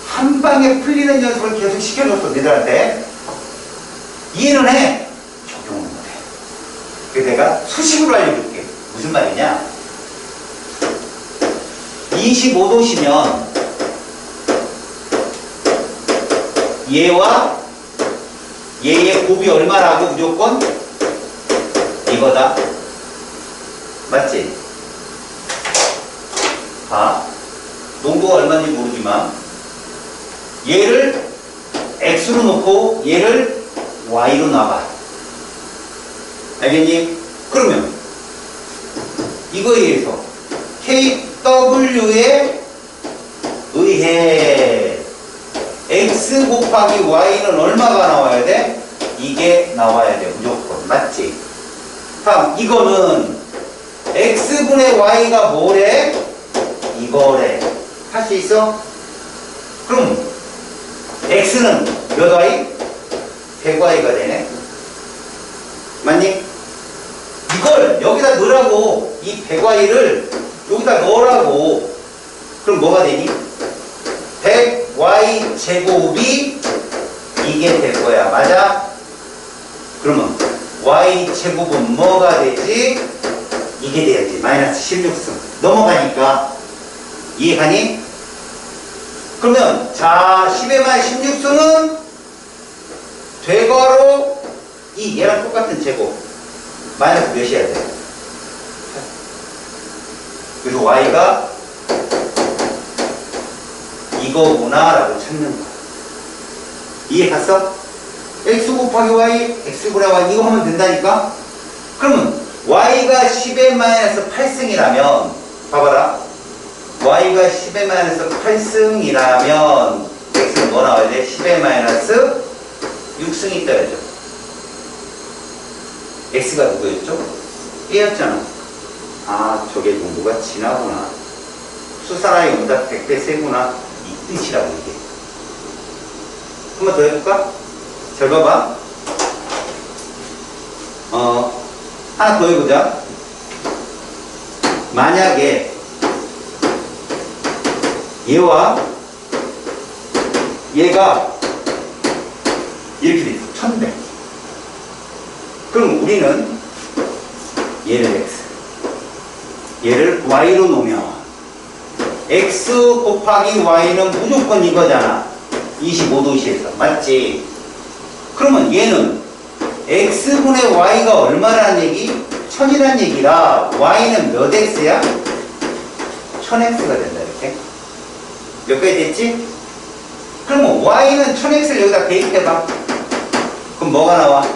한 방에 풀리는 연습을 계속 시켜줬어, 니들한테. 이해는 해. 적용은 못해. 그래서 내가 수식으로 알려줄게. 무슨 말이냐? 25도시면 얘와 얘의 곱이 얼마라고 무조건 이거다. 맞지? 봐. 농도가 얼마인지 모르지만 얘를 x로 놓고 얘를 y로 놔봐. 알겠니? 그러면 이거에 의해서 KW에 의해 x 곱하기 y는 얼마가 나와야 돼? 이게 나와야 돼. 무조건. 맞지? 다음 이거는 x분의 y가 뭐래? 이거래. 할 수 있어? 그럼 x는 몇 y? 100y가 되네. 맞니? 이걸 여기다 넣으라고. 이 100y를 여기다 넣으라고. 그럼 뭐가 되니? 100y 제곱이 이게 될 거야. 맞아? 그러면 y 제곱은 뭐가 되지? 이게 돼야지. 마이너스 16승. 넘어가니까. 이해가니? 그러면 자 10의 말 16승은 되괄호 이 얘랑 똑같은 제곱 마이너스 몇이어야 돼? 그래서 y가 이거구나 라고 찾는 거야. 이해 갔어? x 곱하기 y, x분의 y 이거 하면 된다니까? 그러면 y가 10의 마이너스 8승이라면 봐봐라. y가 10의 마이너스 8승이라면 x는 뭐 나와야 돼? 10의 마이너스 6승이 떠야죠. x가 누구였죠? 얘였잖아. 아, 저게 농도가 진하구나. 수산화용보다 100배 세구나. 이 뜻이라고 이게. 한 번 더 해볼까? 잘 봐봐. 하나 더 해보자. 만약에 얘와 얘가 이렇게 돼. 1100. 그럼 우리는 얘를 x, 얘를 y로 놓으면 x 곱하기 y는 무조건 이거잖아. 25도시에서. 맞지? 그러면 얘는 x분의 y가 얼마라는 얘기? 1000이란 얘기라 y는 몇 x야? 1000x가 된다. 이렇게. 몇 가지 됐지? 그러면 y는 1000x를 여기다 대입해봐. 그럼 뭐가 나와?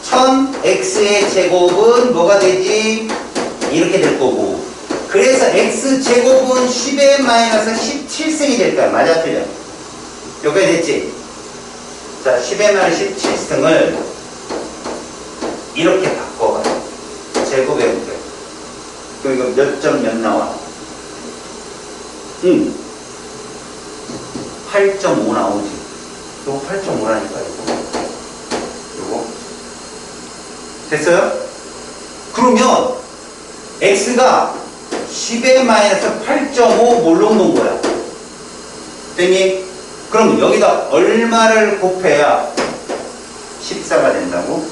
1000x의 제곱은 뭐가 되지? 이렇게 될 거고. 그래서 x제곱은 10의 마이너스 17승이 될 거야. 맞아, 틀려? 여기까지 됐지? 자, 10의 마이너스 17승을 이렇게 바꿔봐. 제곱해볼게. 그럼 이거 몇 점 몇 나와? 8.5 나오지. 이거 8.5라니까, 이거. 됐어요? 그러면 x가 10의 마이너스 8.5 뭘로 놓은 거야? 됐니? 그럼 여기다 얼마를 곱해야 14가 된다고?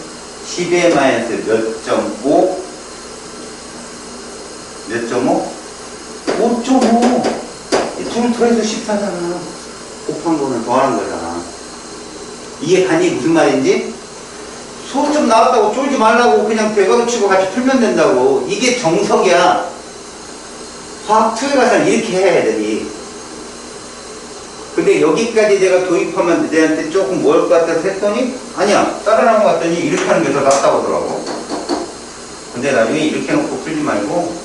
10의 마이너스 몇 점 5? 몇 점 5? 5.5. 둘 더해서 14잖아. 곱한 거는 더하는 거잖아. 이해 가니? 무슨 말인지? 소점 나왔다고 쫄지 말라고 그냥 대각을 치고 같이 풀면 된다고. 이게 정석이야. 화학 투에 가서는 이렇게 해야 되니. 근데 여기까지 내가 도입하면 너한테 조금 뭐 할 것 같아서 했더니 아니야. 따라 나온 것 같더니 이렇게 하는 게 더 낫다고 하더라고. 근데 나중에 이렇게 해놓고 풀지 말고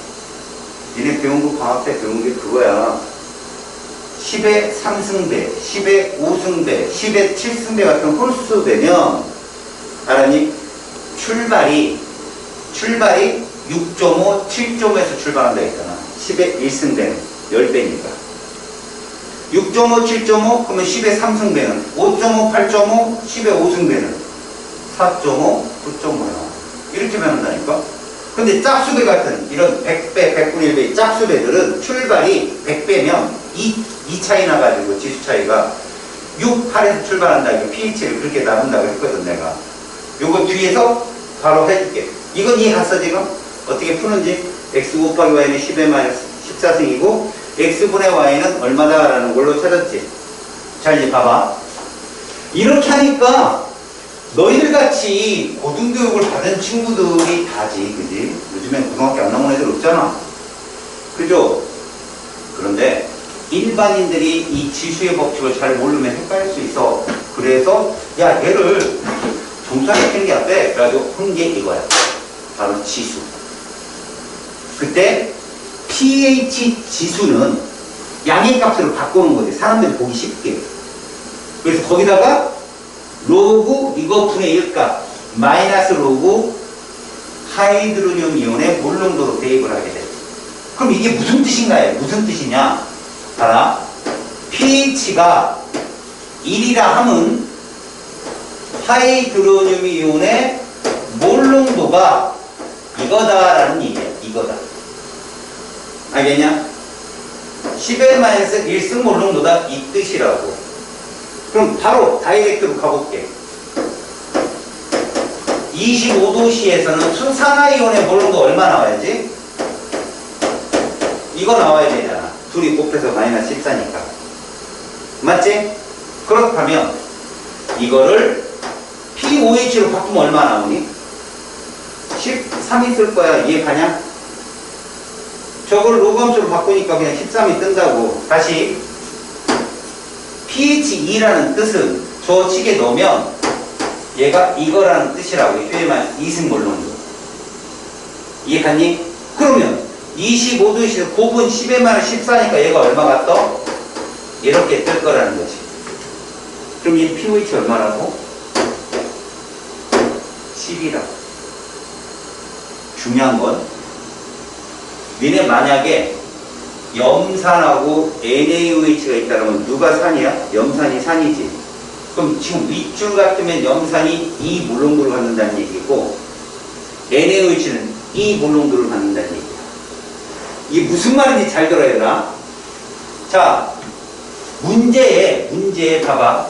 니네 배운 거 방학 때 배운 게 그거야. 10의 3승배, 10의 5승배, 10의 7승배 같은 홀수 되면 알았니? 출발이 6.5, 7.5에서 출발한다 했잖아. 10의 1승배는 10배니까. 6.5, 7.5, 그러면 10의 3승배는 5.5, 8.5, 10의 5승배는 4.5, 9.5야. 이렇게 변한다니까? 근데 짝수배 같은 이런 100배, 100분의 1배 짝수배들은 출발이 100배면 2 차이 나가지고 지수 차이가 6, 8에서 출발한다. 이거 pH를 그렇게 나눈다고 했거든, 내가. 요거 뒤에서 바로 해줄게. 이건 이해 갔어, 지금? 어떻게 푸는지? x 곱하기 y는 10의 마이너스 14승이고, x분의 y는 얼마다? 라는 걸로 찾았지. 자, 이제 봐봐. 이렇게 하니까 너희들 같이 고등교육을 받은 친구들이 다지, 그지? 요즘엔 고등학교 안 나온 애들 없잖아. 그죠? 그런데 일반인들이 이 지수의 법칙을 잘 모르면 헷갈릴 수 있어. 그래서 야, 얘를 정사시키는 게 어때? 그래가지고 한 게 이거야. 바로 지수. 그때 pH 지수는 양의 값으로 바꾸는 거지. 사람들이 보기 쉽게. 그래서 거기다가 로그 이거 분의 1값 마이너스 로그 하이드로늄 이온의 몰농도로 대입을 하게 돼. 그럼 이게 무슨 뜻인가요? 무슨 뜻이냐? 봐라. pH가 1이라 하면 하이드로늄 이온의 몰농도가 이거다라는 얘기야. 이거다. 알겠냐? 10의 마이너스 1승 몰농도다 이 뜻이라고. 그럼 바로 다이렉트로 가볼게. 25도씨에서는 수산화이온의 몰농도 얼마 나와야지? 이거 나와야 되잖아. 둘이 곱해서 마이너스 14니까. 맞지? 그렇다면 이거를 pOH로 바꾸면 얼마 나오니? 13이 쓸 거야. 이해 가냐? 저걸 로그함수로 바꾸니까 그냥 13이 뜬다고. 다시 pH2라는 뜻은 저 식에 넣으면 얘가 이거라는 뜻이라고. 휴에만 이승몰농도. 이해 갔니? 그러면 25도에서 곱은 10의 마이너스 14니까 얘가 얼마가 떠? 이렇게 뜰 거라는 거지. 그럼 이 pH 얼마라고? 10이라고. 중요한 건 니네 만약에 염산하고 NaOH가 있다면 누가 산이야? 염산이 산이지. 그럼 지금 윗줄 같으면 염산이 이 몰농도를 갖는다는 얘기고 NaOH는 이 몰농도를 갖는다는 얘기야. 이게 무슨 말인지 잘 들어야 되나? 자, 문제에 봐봐.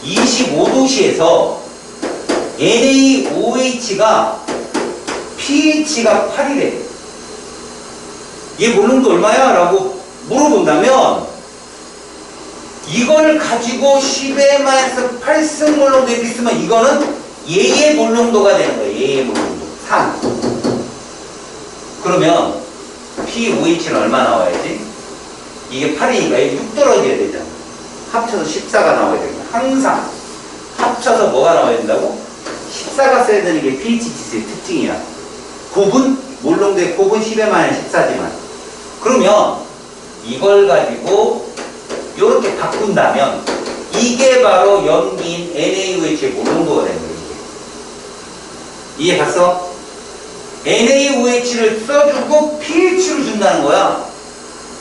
25도씨에서 NaOH가 pH가 8이래. 얘 몰농도 얼마야? 라고 물어본다면 이걸 가지고 10의 마이너스 8승 몰농도 이렇게 쓰면 이거는 얘의 몰농도가 되는 거야. 얘의 몰농도. 3. 그러면 pOH는 얼마 나와야지? 이게 8이니까 6 떨어져야 되잖아. 합쳐서 14가 나와야 되잖아. 항상 합쳐서 뭐가 나와야 된다고? 14가 써야 되는 게 pH 지수의 특징이야. 곱은 몰농도의 곱은 10의 마이너스 14지만 그러면 이걸 가지고 이렇게 바꾼다면 이게 바로 염기인 NaOH의 몰농도가 되는 거예요. 이해 갔어? NaOH를 써주고 pH를 준다는 거야.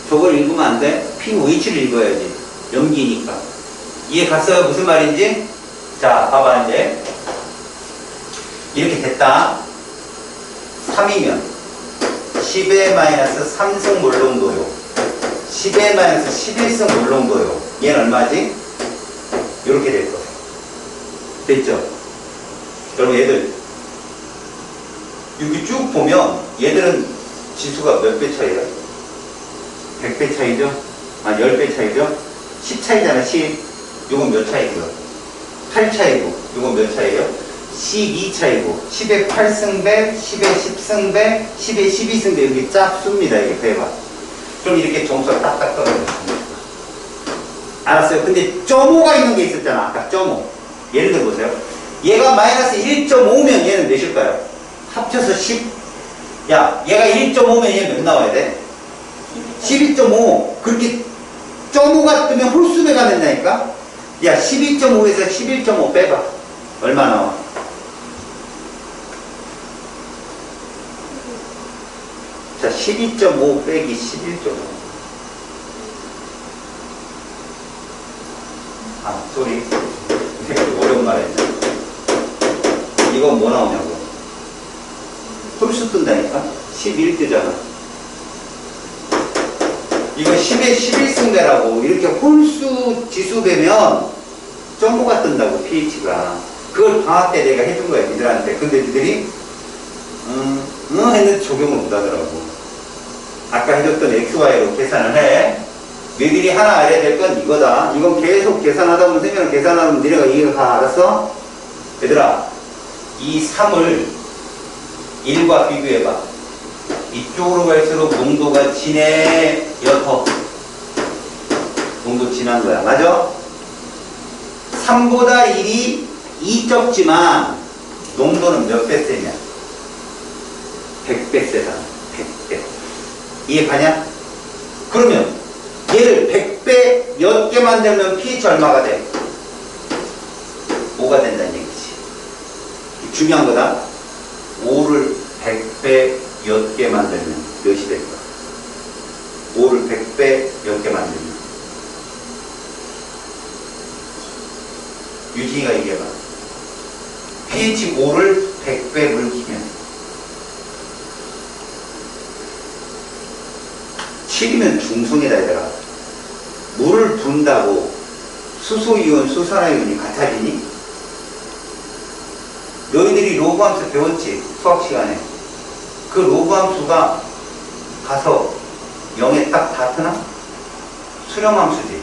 저걸 읽으면 안 돼. pOH를 읽어야지. 염기니까. 이해 갔어요? 무슨 말인지? 자, 봐봐 이제. 이렇게 됐다. 3이면 10의 마이너스 3승 몰농도요. 10의 마이너스 11승 몰농도요. 얘는 얼마지? 이렇게 될 거예요. 됐죠? 여러분 얘들 여기 쭉 보면 얘들은 지수가 몇 배 차이야? 100배 차이죠? 아 10배 차이죠? 10 차이잖아 10. 요건 몇 차이고요? 8 차이고. 요건 몇 차이에요? 12 차이고. 10의 8승배, 10의 10승배, 10의 12승배. 여기 쫙 씁니다. 이게 배가. 그럼 이렇게 점수가 딱딱 떨어져요. 알았어요? 근데 점오가 있는 게 있었잖아. 아까 점오. 예를 들어 보세요. 얘가 마이너스 1.5면 얘는 몇일까요? 합쳐서 10. 야, 얘가 1.5면 얘 몇 나와야 돼? 12.5. 그렇게 점오가 뜨면 홀수배가 된다니까? 야, 12.5에서 11.5 빼봐. 얼마 나와? 자, 12.5 빼기 11.5. 아, 소리. 되게 어려운 말 했네. 이건 뭐 나오냐고. 홀수 뜬다니까? 11 뜨잖아. 이거 10에 11승배라고. 이렇게 홀수 지수 배면 점호가 뜬다고, pH가. 그걸 방학 때 내가 해준 거야, 니들한테. 근데 니들이, 했는데 적용을 못 하더라고. 아까 해줬던 XY로 계산을 해. 너희들이 하나 알아야 될 건 이거다. 이건 계속 계산하다 보면 생겨는 계산하면 니네가 이거 다 알았어? 얘들아, 이 3을 1과 비교해봐. 이쪽으로 갈수록 농도가 진해, 옅어. 농도 진한 거야. 맞아? 3보다 1이 2 적지만 농도는 몇 배 세냐? 100배 세잖아. 100배. 이해 가냐? 그러면 얘를 100배 몇 개 만들면 pH 얼마가 돼? 5가 된다는 얘기지. 중요한 거다. 5를 100배 몇 개 만들면 몇이 될까? 5를 100배 몇 개 만들면. 유진이가 얘기해봐. pH 5를 100배 물 키면 7이면 중성이다 얘들아. 물을 둔다고 수소이온, 수산화이온이 같아지니? 너희들이 로그 함수 배웠지? 수학 시간에. 그 로그 함수가 가서 0에 딱 닿으나? 수렴 함수지.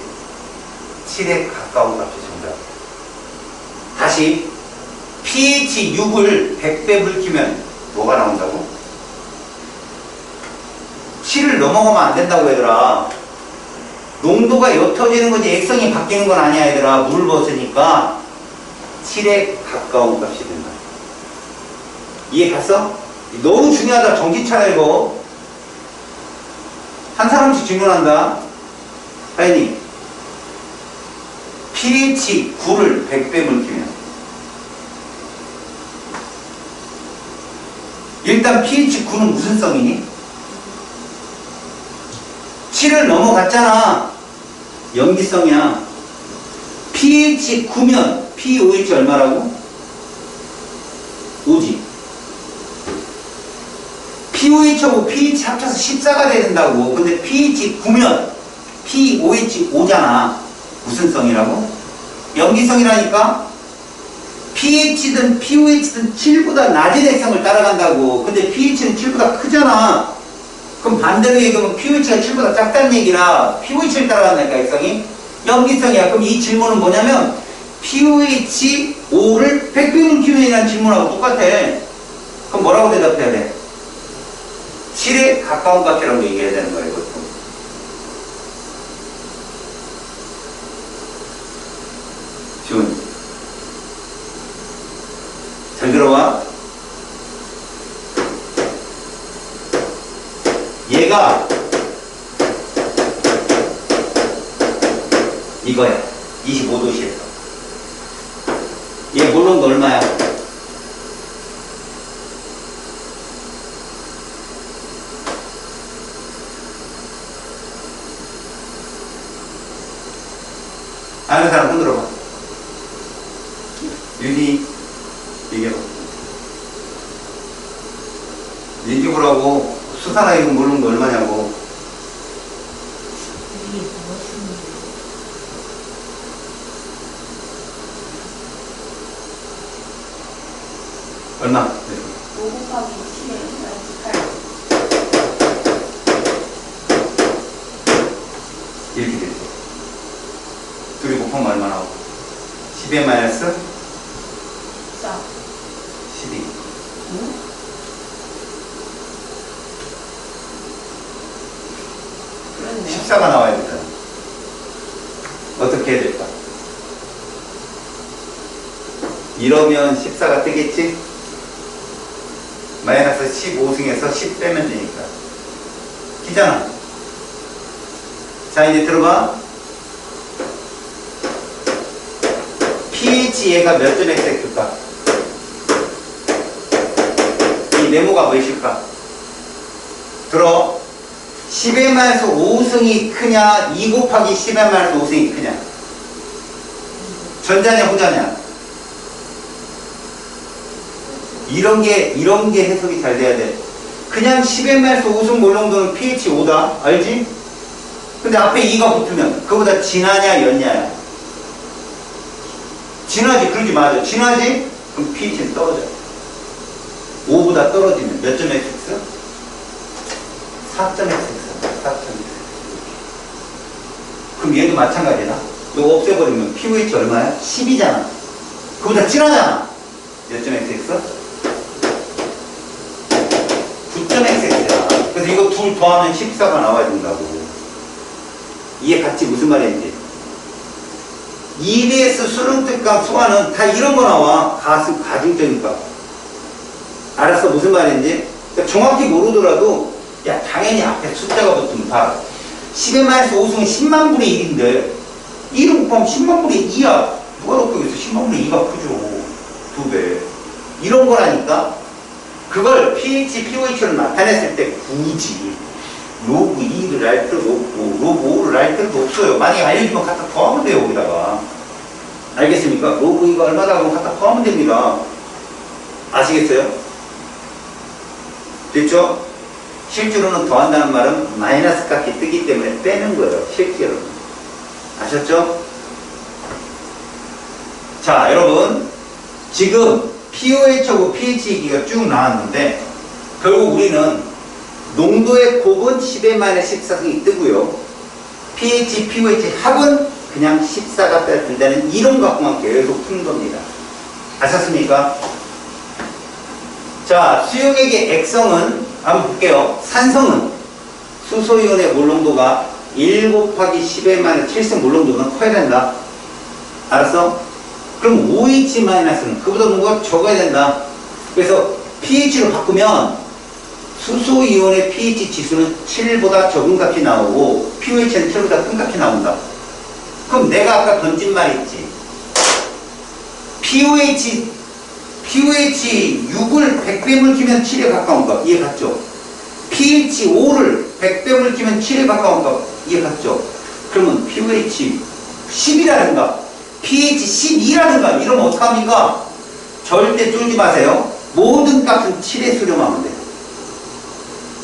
7에 가까운 값이 정답. 다시 pH 6을 100배 불키면 뭐가 나온다고? 7을 넘어가면 안 된다고 얘들아. 농도가 옅어지는 거지 액성이 바뀌는 건 아니야 얘들아. 물을 벗으니까 7에 가까운 값이 된다. 이해 갔어? 너무 중요하다. 정신 차려 이거. 한 사람씩 질문한다. 하연이, pH 9를 100배 물키면 일단 pH 9는 무슨 성이니? 7을 넘어갔잖아. 염기성이야. pH 9면 pOH 얼마라고? 5지. pOH하고 pH 합쳐서 14가 돼야 된다고. 근데 pH 9면 pOH 5잖아. 무슨 성이라고? 염기성이라니까? pH든 pOH든 7보다 낮은 액성을 따라간다고. 근데 pH는 7보다 크잖아. 그럼 반대로 얘기하면 pOH가 7보다 작다는 얘기라 pOH를 따라간다니까 액성이. 염기성이야. 그럼 이 질문은 뭐냐면 pOH 5를 100배는 키우느냐는 질문하고 똑같아. 그럼 뭐라고 대답해야 돼? 7에 가까운 값이라고 얘기해야 되는 거야 이것도. 지훈 잘 들어와. 얘가 이거야. 25도씨에서 얘 몰론도 얼마야? 아는 사람 손 들어봐. 윤희 얘기해봐. 얘기해보라고. 수산화이온 몰론도 얼마냐고. 얼마? 5 곱하기 7에 18. 이렇게 됐어. 둘이 곱하면 얼마 나오고? 10에 마이너스 4. 12. 응? 그렇네. 14가 나와야 되잖아. 어떻게 해야 될까? 이러면 14가 뜨겠지? 마이너스 15승에서 10 빼면 되니까. 기잖아. 자, 이제 들어봐. pH 얘가 몇 점 x일까? 이 네모가 몇일까? 들어. 10의 마이너스 5승이 크냐? 2 곱하기 10의 마이너스 5승이 크냐? 전자냐 후자냐? 이런 게 해석이 잘 돼야 돼. 그냥 10의 마이너스 5승 몰롱도는 pH 5다. 알지? 근데 앞에 2가 붙으면 그거보다 진하냐 였냐야. 진하지? 그러지 맞아. 진하지? 그럼 pH는 떨어져요. 5보다 떨어지면 몇 점 x? 4점 x. 4점. 그럼 얘도 마찬가지다. 이거 없애버리면 pH 얼마야? 10이잖아. 그보다 진하잖아. 몇 점 x? 9점 x야. 그래서 이거 둘 더하면 14가 나와야 된다고. 이해 갔지? 무슨 말인지. EBS 수능특강 수화는 다 이런 거 나와. 가중적인 값. 알았어? 무슨 말인지? 그러니까 정확히 모르더라도 야 당연히 앞에 숫자가 붙으면 봐. 10의 마이너스 5승은 10만 분의 1인데 1을 곱하면 10만 분의 2야. 누가 더 크겠어? 10만 분의 2가 크죠. 2배. 이런 거라니까. 그걸 pH, pH를 나타냈을 때 굳이 로그 2를 알 필요도 없고 로그 5를 알 필요도 없어요. 만약에 알려주면 갖다 더하면 돼요. 거기다가. 알겠습니까? 로그 2가 얼마다 하면 갖다 더하면 됩니다. 아시겠어요? 됐죠? 실제로는 더한다는 말은 마이너스 값이 뜨기 때문에 빼는 거예요. 실제로는. 아셨죠? 자, 여러분. 지금 pOH하고 pH 얘기가 쭉 나왔는데 결국 우리는 농도의 곱은 10의 마이너스 14승이 뜨고요. pH, pOH 합은 그냥 14가 된다는 이론 갖고만 계속 푸는 겁니다. 아셨습니까? 자, 수용액의 액성은 한번 볼게요. 산성은 수소이온의 몰농도가 1 곱하기 10의 마이너스 7승 몰농도는 커야 된다. 알았어? 그럼 OH 마이너스는 그보다 농도가 적어야 된다. 그래서 pH로 바꾸면 수소이온의 pH 지수는 7보다 적은 값이 나오고 pOH는 7보다 큰 값이 나온다. 그럼 내가 아까 던진 말 있지. pOH 6을 100배물 키면 7에 가까운 값. 이해 갔죠? pH 5를 100배물 키면 7에 가까운 값. 이해 갔죠? 그러면 pOH 10이라든가 pH 12라든가 이러면 어떡합니까? 절대 쫄지 마세요. 모든 값은 7에 수렴하면 돼요.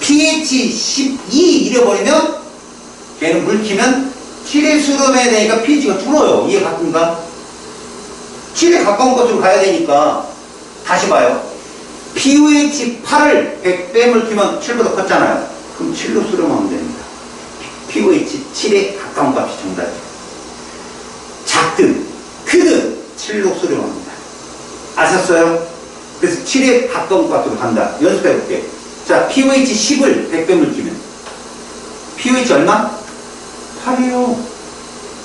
pH 12 이래버리면 걔는 물 키면 7에 수렴해야 되니까 pH가 줄어요. 이해 갔습니까? 7에 가까운 것으로 가야 되니까 다시 봐요. pOH 8을 100배물 키면 7보다 컸잖아요. 그럼 7로 수렴하면 됩니다. pOH 7에 가까운 값이 정답이에요. 작든 크든 7로 수렴합니다. 아셨어요? 그래서 7에 가까운 값으로 간다. 연습해볼게. 자, pOH 10을 100배물 키면 pOH 얼마? 8이에요.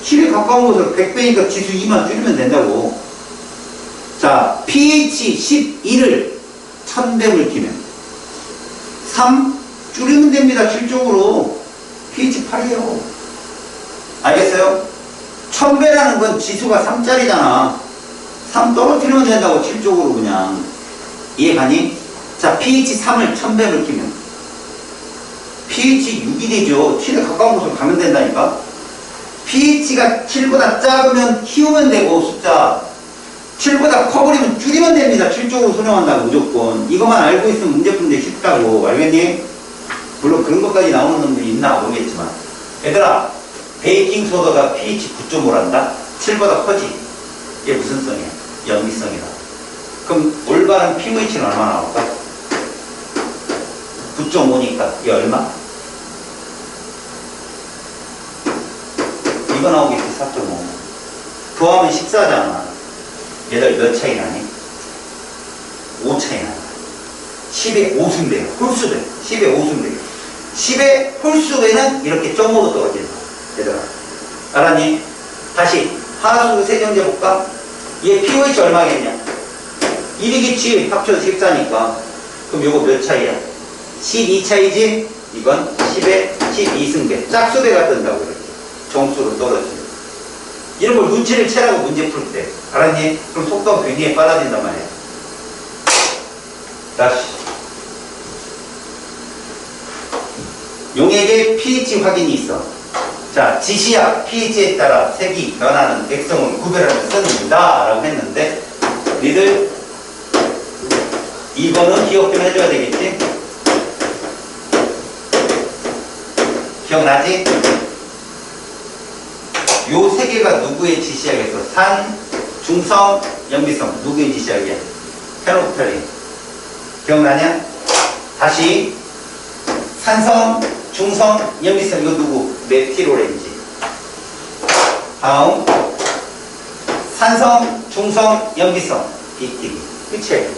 7에 가까운 것으로 100배니까 지수 2만 줄이면 된다고. 자, pH 12를 1000배물 키면 3 줄이면 됩니다. 실적으로 pH 8이에요. 알겠어요? 1000배라는 건 지수가 3짜리잖아. 3 떨어뜨리면 된다고. 7쪽으로 그냥. 이해가니? 자, pH 3을 1000배물 키면 pH 6이 되죠. 7에 가까운 곳으로 가면 된다니까. pH가 7보다 작으면 키우면 되고 숫자 7보다 커버리면 줄이면 됩니다. 7쪽으로 수렴한다고 무조건. 이것만 알고 있으면 문제 푸는 게 쉽다고. 알겠니? 물론 그런 것까지 나오는 놈들이 있나 모르겠지만. 얘들아, 베이킹소다가 pH 9.5란다? 7보다 커지? 이게 무슨 성이야? 염기성이다. 그럼 올바른 pH는 얼마 나올까? 9.5니까 이게 얼마? 이거 나오겠지. 4.5. 더하면 14잖아. 얘들 몇 차이 나니? 5 차이 나니. 10의 5승배요. 홀수배. 10의 5승배요. 10의 홀수배는 이렇게 점으로 떨어진다. 얘들아. 알았니? 다시 하수 세정제 볼까? 얘 pOH 얼마겠냐? 1이겠지. 합쳐서 14니까. 그럼 요거 몇 차이야? 12 차이지? 이건 10의 12승배. 짝수배가 뜬다고 그래. 정수로 떨어지는. 이런 걸 눈치를 채라고 문제 풀 때. 알았니? 그럼 속도가 굉장히 빨라진단 말이야. 다시. 용액의 pH 확인이 있어. 자, 지시약 pH에 따라 색이 변하는 액성을 구별하며 씁니다. 라고 했는데, 니들, 이거는 기억 좀 해줘야 되겠지? 기억나지? 요 세 개가 누구의 지시약에서 산, 중성, 염기성. 누구인지 시작이야? 페노프탈린. 기억나냐? 다시 산성, 중성, 염기성. 이거 누구? 메틸오렌지. 다음 산성, 중성, 염기성. 비티기. 끝이에요.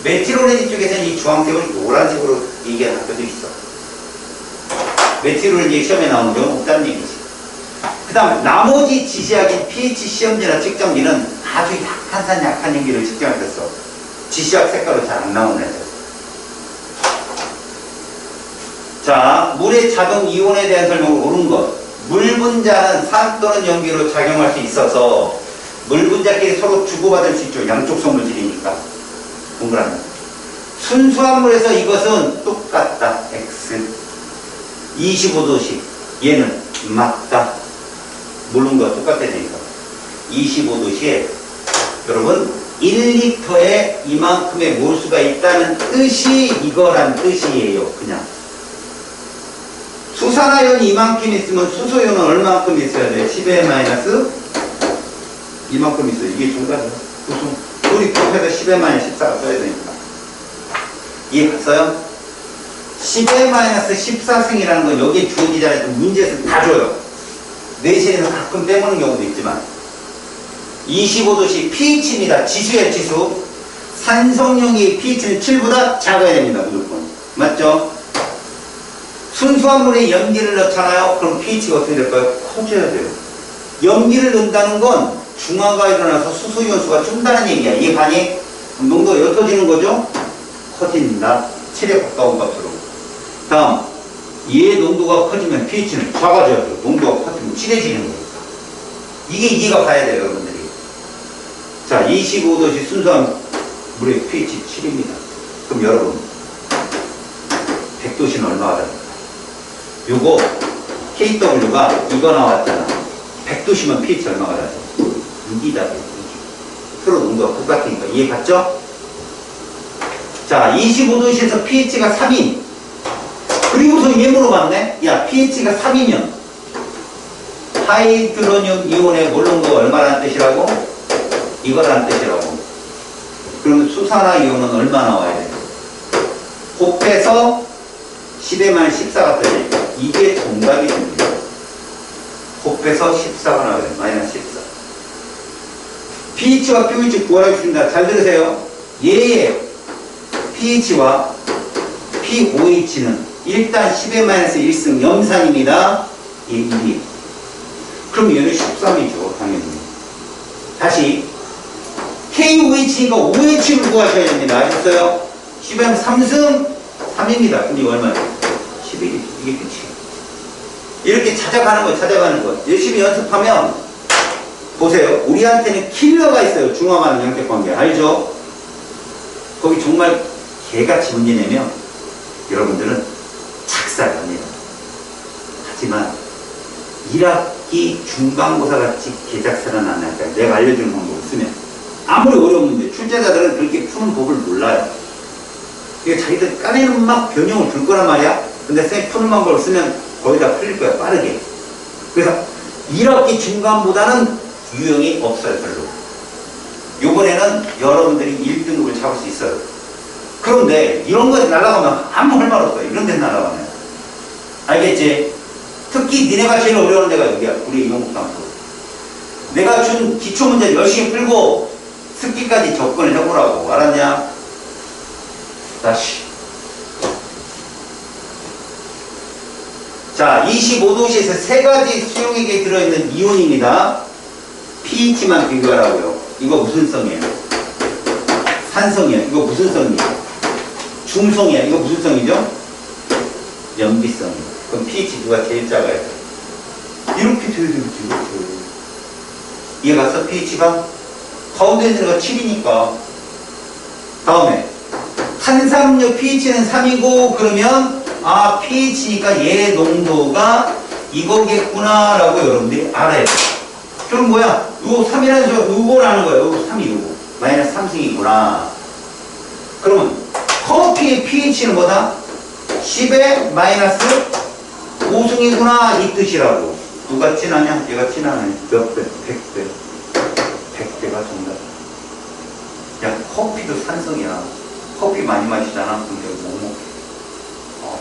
메틸오렌지 쪽에서는 이 주황색을 노란색으로 얘기하는 학교도 있어. 메틸오렌지 시험에 나오는 경우는 없다는 얘기지. 그 다음 나머지 지시학인 pH 시험지나 측정기는 아주 약한 산 약한 연기를 측정할 때 써. 지시학 색깔로 잘 안 나오는 애들. 자, 물의 자동 이온에 대한 설명을 옳은 것. 물 분자는 산 또는 연기로 작용할 수 있어서 물 분자끼리 서로 주고받을 수 있죠. 양쪽 성물질이니까. 동그라미. 순수한 물에서 이것은 똑같다. X. 25도씨. 얘는 맞다. 물은 거 똑같아야 되니까. 25도씨에 여러분 1리터에 이만큼의 몰수가 있다는 뜻이 이거란 뜻이에요. 그냥. 수산화연이 이만큼 있으면 수소연은 얼마만큼 있어야 돼? 10의 마이너스 이만큼 있어요. 이게 중간이야. 우리 급해서 10의 마이너스 14가 써야 되니까. 이해 갔어요? 10의 마이너스 14승이라는 건 여기에 주어지지 않아도 문제에서 다 줘요. 내신에서 가끔 빼먹는 경우도 있지만 25도씨 pH입니다. 지수예요. 지수. 산성용이 pH는 7보다 작아야 됩니다. 무조건. 맞죠? 순수한 물에 염기를 넣잖아요. 그럼 pH가 어떻게 될까요? 커져야 돼요. 염기를 넣는다는 건 중화가 일어나서 수소이온수가 준다는 얘기야. 이게 반이 농도가 옅어지는 거죠? 커진다. 7에 가까운 값으로. 다음, 얘의 농도가 커지면 pH는 작아져야 돼요. 농도가 커지면 진해지는 거니까. 이게 이해가 가야 돼요, 여러분들이. 자, 25도씨 순수한 물의 pH 7입니다. 그럼 여러분, 100도씨는 얼마가 됩니까? 요거 KW가 이거 나왔잖아. 100도씨면 pH 얼마가 나죠? 6이다. 6. 서로 농도가 똑같으니까. 이해 갔죠? 자, 25도씨에서 pH가 3인. 그리고서 얘 물어봤네? 야, pH가 3이면 하이드로늄 이온의 몰농도가 얼마라는 뜻이라고? 이거라는 뜻이라고. 그러면 수산화 이온은 얼마 나와야 돼? 곱해서 10의 만 14가 떠요. 이게 정답이 됩니다. 곱해서 14가 나와야 돼. 마이너스 14. pH와 pH 구하라겠습니다. 잘 들으세요. 얘의 pH와 pOH는 일단 10의 마이너스 1승 염산입니다. 얘 1이. 그럼 얘는 13이죠. 당연히. 다시 KOH니까 OH를 구하셔야 됩니다. 아셨어요? 10의 3승 3입니다. 근데 얼마예요? 11이. 이게 끝이에요. 이렇게 찾아가는 거예요. 찾아가는 거. 열심히 연습하면 보세요. 우리한테는 킬러가 있어요. 중화하는 양격관계. 알죠? 거기 정말 개같이 문제 내면 여러분들은 착살합니다. 하지만 1학기 중간고사 같이 개작살은 안 할까요? 내가 알려주는 방법을 쓰면 아무리 어려운 문제 출제자들은 그렇게 푸는 법을 몰라요. 이게 자기들 까내는 막 변형을 줄 거란 말이야. 근데 쌤 푸는 방법을 쓰면 거의 다 풀릴 거야. 빠르게. 그래서 1학기 중간보다는 유형이 없어요. 별로. 요번에는 여러분들이 1등급을 잡을 수 있어요. 그런데 이런 거에 날아가면 아무 할 말 없어요. 이런 데서 날아가면. 알겠지? 특히 니네가 제일 어려운 데가 여기야. 우리 영국상수. 내가 준 기초문제 열심히 풀고 습기까지 접근을 해보라고. 알았냐? 다시. 자, 25도씨에서 세 가지 수용액에 들어있는 이온입니다. pH만 비교하라고요. 이거 무슨 성이에요? 산성이야. 이거 무슨 성이에요? 중성이야. 이거 무슨 성이죠? 염기성이에요. 그럼 pH 누가 제일 작아야 돼? 이렇게 돼야 되겠지. 이렇게. 이해 갔어? pH가? 가운데 있는 애가 7이니까. 다음에 탄산음료 pH는 3이고 그러면 아 pH니까 얘 농도가 이거겠구나 라고 여러분들이 알아야 돼. 그럼 뭐야? 이거 3이라는 저 이거라는 거야. 이거 3이 이거. 마이너스 3승이구나. 그러면 커피의 pH는 뭐다? 10의 마이너스 5승이구나 이 뜻이라고. 누가 진하냐? 얘가 진하네. 몇 배? 100배. 100대가 정답. 야, 커피도 산성이야. 커피 많이 마시잖아. 근데 못 먹게.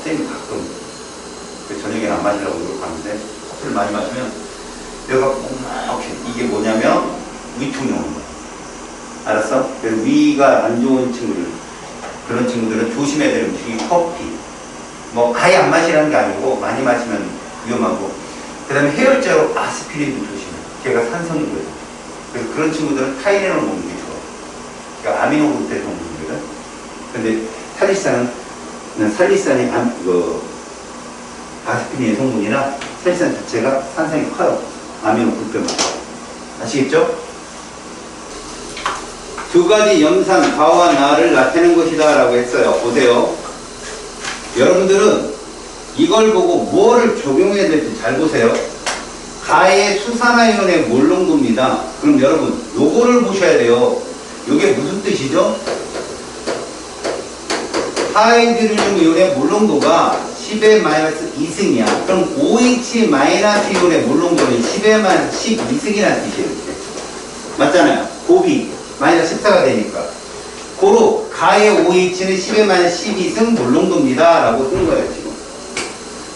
쌤이 가끔 저녁에 안 마시려고 노력하는데 커피를 많이 마시면 내가 이렇게 이게 뭐냐면 위통이 오는 거야. 알았어? 그래서 위가 안 좋은 친구들, 그런 친구들은 조심해야 될 음식이 커피. 뭐 아예 안 마시라는 게 아니고 많이 마시면 위험하고, 그 다음에 해열제로 아스피린도 조심해. 걔가 산성이거든. 그래서 그런 친구들은 타이레놀 먹는 게 좋아. 그러니까 아미노그루텐 성분이거든. 근데 살리산이 아스피린의 성분이나 살리산 자체가 산성이 커요. 아미노그루텐만. 아시겠죠? 두 가지 염산, 가와 나를 나타내는 것이다 라고 했어요. 보세요. 여러분들은 이걸 보고 뭐를 적용해야 될지 잘 보세요. 가의 수산화이온의 몰농도입니다. 그럼 여러분 요거를 보셔야 돼요. 요게 무슨 뜻이죠? 하이드로늄 이온의 몰농도가 10의 마이너스 2승이야. 그럼 OH 마이너스 이온의 몰농도는 10의 마이너스 12승이라는 뜻이에요. 이렇게. 맞잖아요. 곱이 마이너스 14가 되니까. 고로 가의 OH는 10의 마이너스 12승 몰농도입니다. 라고 쓴 거예요, 지금.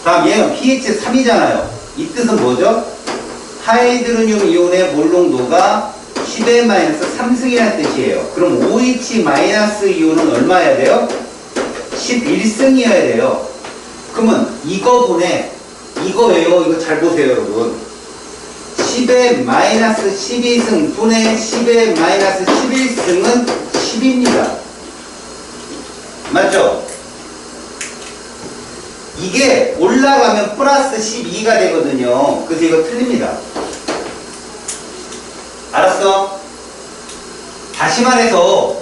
다음 얘는 pH 3이잖아요. 이 뜻은 뭐죠? 하이드로늄 이온의 몰농도가 10의 마이너스 3승이라는 뜻이에요. 그럼 OH 마이너스 이온은 얼마여야 돼요? 11승이어야 돼요. 그러면 이거분에 이거예요. 이거 잘 보세요, 여러분. 10의 마이너스 12승 분의 10의 마이너스 11승은 10입니다. 맞죠? 이게 올라가면 플러스 12가 되거든요. 그래서 이거 틀립니다. 알았어? 다시 말해서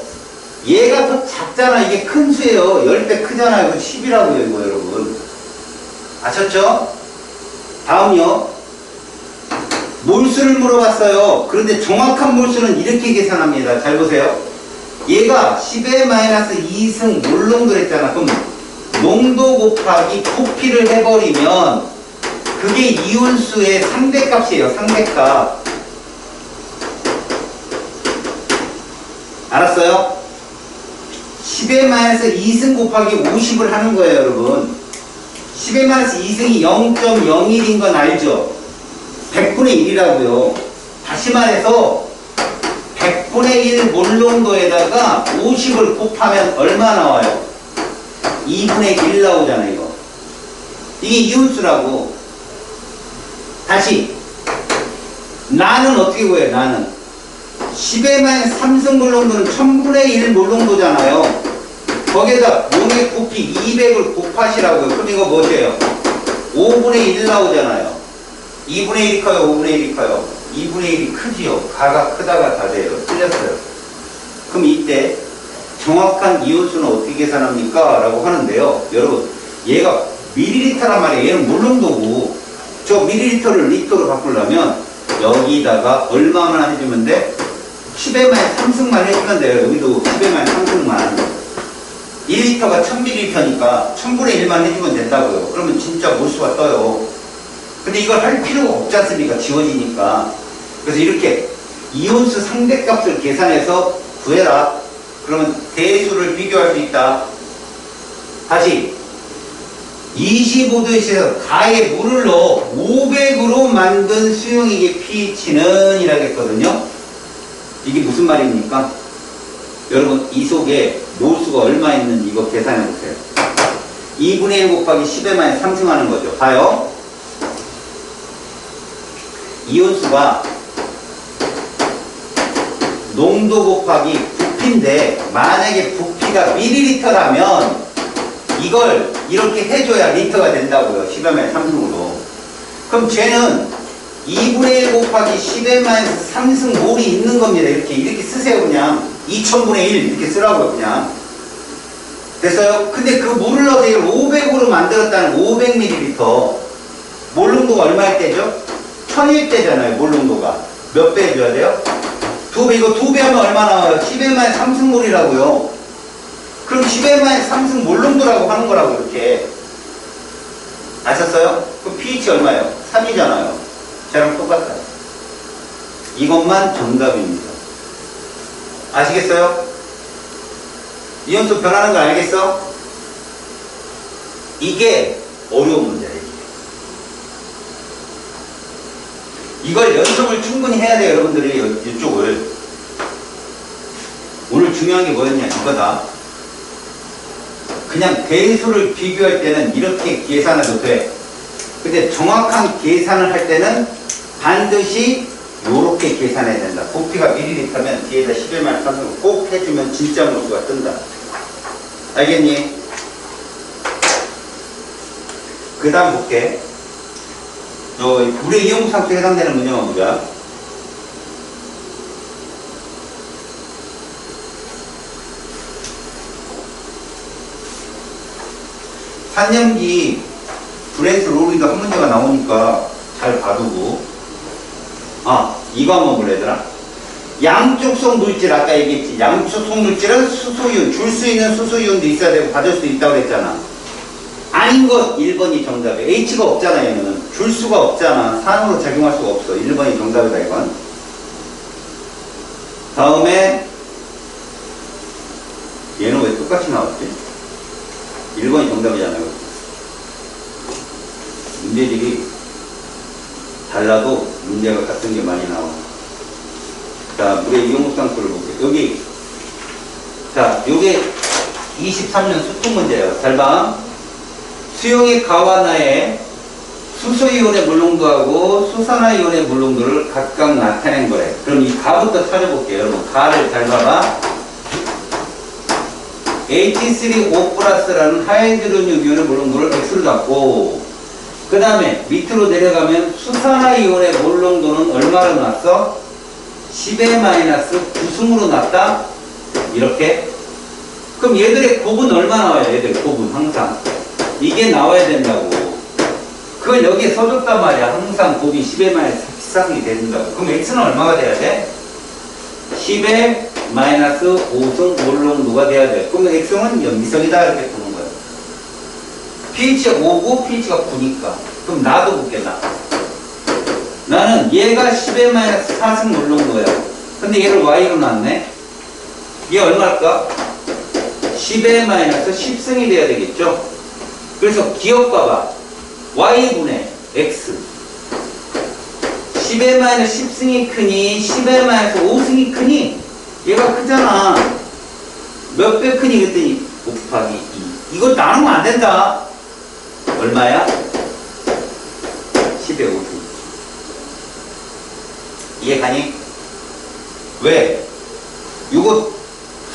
얘가 더 작잖아. 이게 큰 수예요. 10배 크잖아요. 이거 10이라고요, 이거 여러분. 아셨죠? 다음요. 몰수를 물어봤어요. 그런데 정확한 몰수는 이렇게 계산합니다. 잘 보세요. 얘가 10의 마이너스 2승 몰농도를 했잖아. 그럼 농도 곱하기 부피를 해버리면 그게 이온수의 상대값이에요. 상대값. 알았어요? 10의 마이너스 2승 곱하기 50을 하는 거예요, 여러분. 10의 마이너스 2승이 0.01인 건 알죠? 100분의 1이라고요. 다시 말해서 100분의 1 몰농도에다가 50을 곱하면 얼마 나와요? 2분의 1 나오잖아요, 이거. 이게 이온수라고. 다시. 나는 어떻게 구해요, 나는? 10의 마이너스 3승 몰농도는 1000분의 1 몰농도잖아요. 거기에다 용액 부피 200을 곱하시라고요. 그럼 이거 뭐예요? 5분의 1 나오잖아요. 2분의 1이 커요, 5분의 1이 커요? 2분의 1이 크지요. 가가 크다가 다 돼요. 틀렸어요. 그럼 이때 정확한 이온수는 어떻게 계산합니까? 라고 하는데요. 여러분, 얘가 밀리리터란 말이에요. 얘는 몰농도고, 저 밀리리터를 리터로 바꾸려면 여기다가 얼마만 해주면 돼? 10의 마이너스 3승만 해주면 돼요. 여기도 10의 마이너스 3승만. 1리터가 1000ml니까 1000분의 1만 해주면 된다고요. 그러면 진짜 몰수가 떠요. 근데 이걸 할 필요가 없지 않습니까? 지워지니까. 그래서 이렇게 이온수 상대값을 계산해서 구해라. 그러면 대수를 비교할 수 있다. 다시 25도씨에서 가에 물을 넣어 500으로 만든 수용액의 pH는 이라겠거든요. 이게 무슨 말입니까? 여러분, 이 속에 몰수가 얼마 있는지 이거 계산해 보세요. 2분의 1 곱하기 10의 마이너스 3승 하는 거죠. 봐요. 이온수가 농도 곱하기 부피인데, 만약에 부피가 밀리리터라면 이걸 이렇게 해줘야 리터가 된다고요. 10의 마이너스 3승으로. 그럼 쟤는 2분의 1 곱하기 10의 마이너스 3승 몰이 있는 겁니다. 이렇게 쓰세요. 그냥 2000분의 1 이렇게 쓰라고요. 그냥. 됐어요? 근데 그 물을 넣어서 이걸 500으로 만들었다는 500ml. 몰농도가 얼마일 때죠? 1000일 때잖아요. 몰농도가. 몇 배 해줘야 돼요? 2배. 이거 2배 하면 얼마 나와요? 10의 마이너스 3승몰이라고요. 그럼 10의 마이너스 3승 몰농도라고 하는 거라고 이렇게. 아셨어요? 그럼 pH 얼마예요? 3이잖아요. 쟤랑 똑같아요. 이것만 정답입니다. 아시겠어요? 이온수 변하는 거 알겠어? 이게 어려운 문제야. 이걸 연습을 충분히 해야 돼요, 여러분들이. 이쪽을. 오늘 중요한 게 뭐였냐, 이거다. 그냥 대수를 비교할 때는 이렇게 계산해도 돼. 근데 정확한 계산을 할 때는 반드시 요렇게 계산해야 된다. 부피가 ml면 뒤에다 11만 3을 꼭 해주면 진짜 모수가 뜬다. 알겠니? 그 다음 볼게. 물의 이온구 상수에 해당되는 문제가 뭐야? 산염기 브레이스 롤이가 한 문제가 나오니까 잘 봐두고. 이거 한번 볼래, 얘들아? 양쪽성 물질, 아까 얘기했지. 양쪽성 물질은 수소이온, 줄 수 있는 수소이온도 있어야 되고 받을 수도 있다고 그랬잖아. 아닌 것 1번이 정답이야. H가 없잖아, 얘는. 줄 수가 없잖아. 산으로 작용할 수가 없어. 1번이 정답이다, 이건. 다음에 얘는 왜 똑같이 나왔지? 1번이 정답이잖아요. 문제들이 달라도 문제가 같은 게 많이 나와. 자, 물의 이용상수를 볼게요. 여기. 자, 요게 23년 수특 문제예요. 잘 봐. 수용의 가와 나의 수소이온의 물농도하고 수산화이온의 물농도를 각각 나타낸 거래. 그럼 이 가부터 찾아볼게요. 여러분, 가를 잘 봐봐. H3O 플러스라는 하이드로늄 이온의 물농도를 X로 잡고, 그 다음에 밑으로 내려가면 수산화이온의 물농도는 얼마로 났어? 10의 마이너스 9승으로 났다? 이렇게. 그럼 얘들의 곱은 얼마 나와요? 얘들 곱은 항상. 이게 나와야 된다고. 그걸 여기에 써줬단 말이야. 항상 곱이 10의 마이너스 13이 된다고. 그럼 X는 얼마가 돼야 돼? 10의 마이너스 5승 몰농도가 돼야 돼. 그러면 X는 연기성이다. 이렇게 보는 거야. pH가 5고 pH가 9니까. 그럼 나도 볼게, 나. 나는 얘가 10의 마이너스 4승 몰농도야. 근데 얘를 Y로 놨네. 얘 얼마일까? 10의 마이너스 10승이 돼야 되겠죠? 그래서 기억 봐봐. Y분의 X. 10의 마이너스 10승이 크니 10의 마이너스 5승이 크니 얘가 크잖아. 몇 배 크니 그랬더니 곱하기 2. 이거 나누면 안 된다. 얼마야? 10의 5승. 이해 가니? 왜? 이거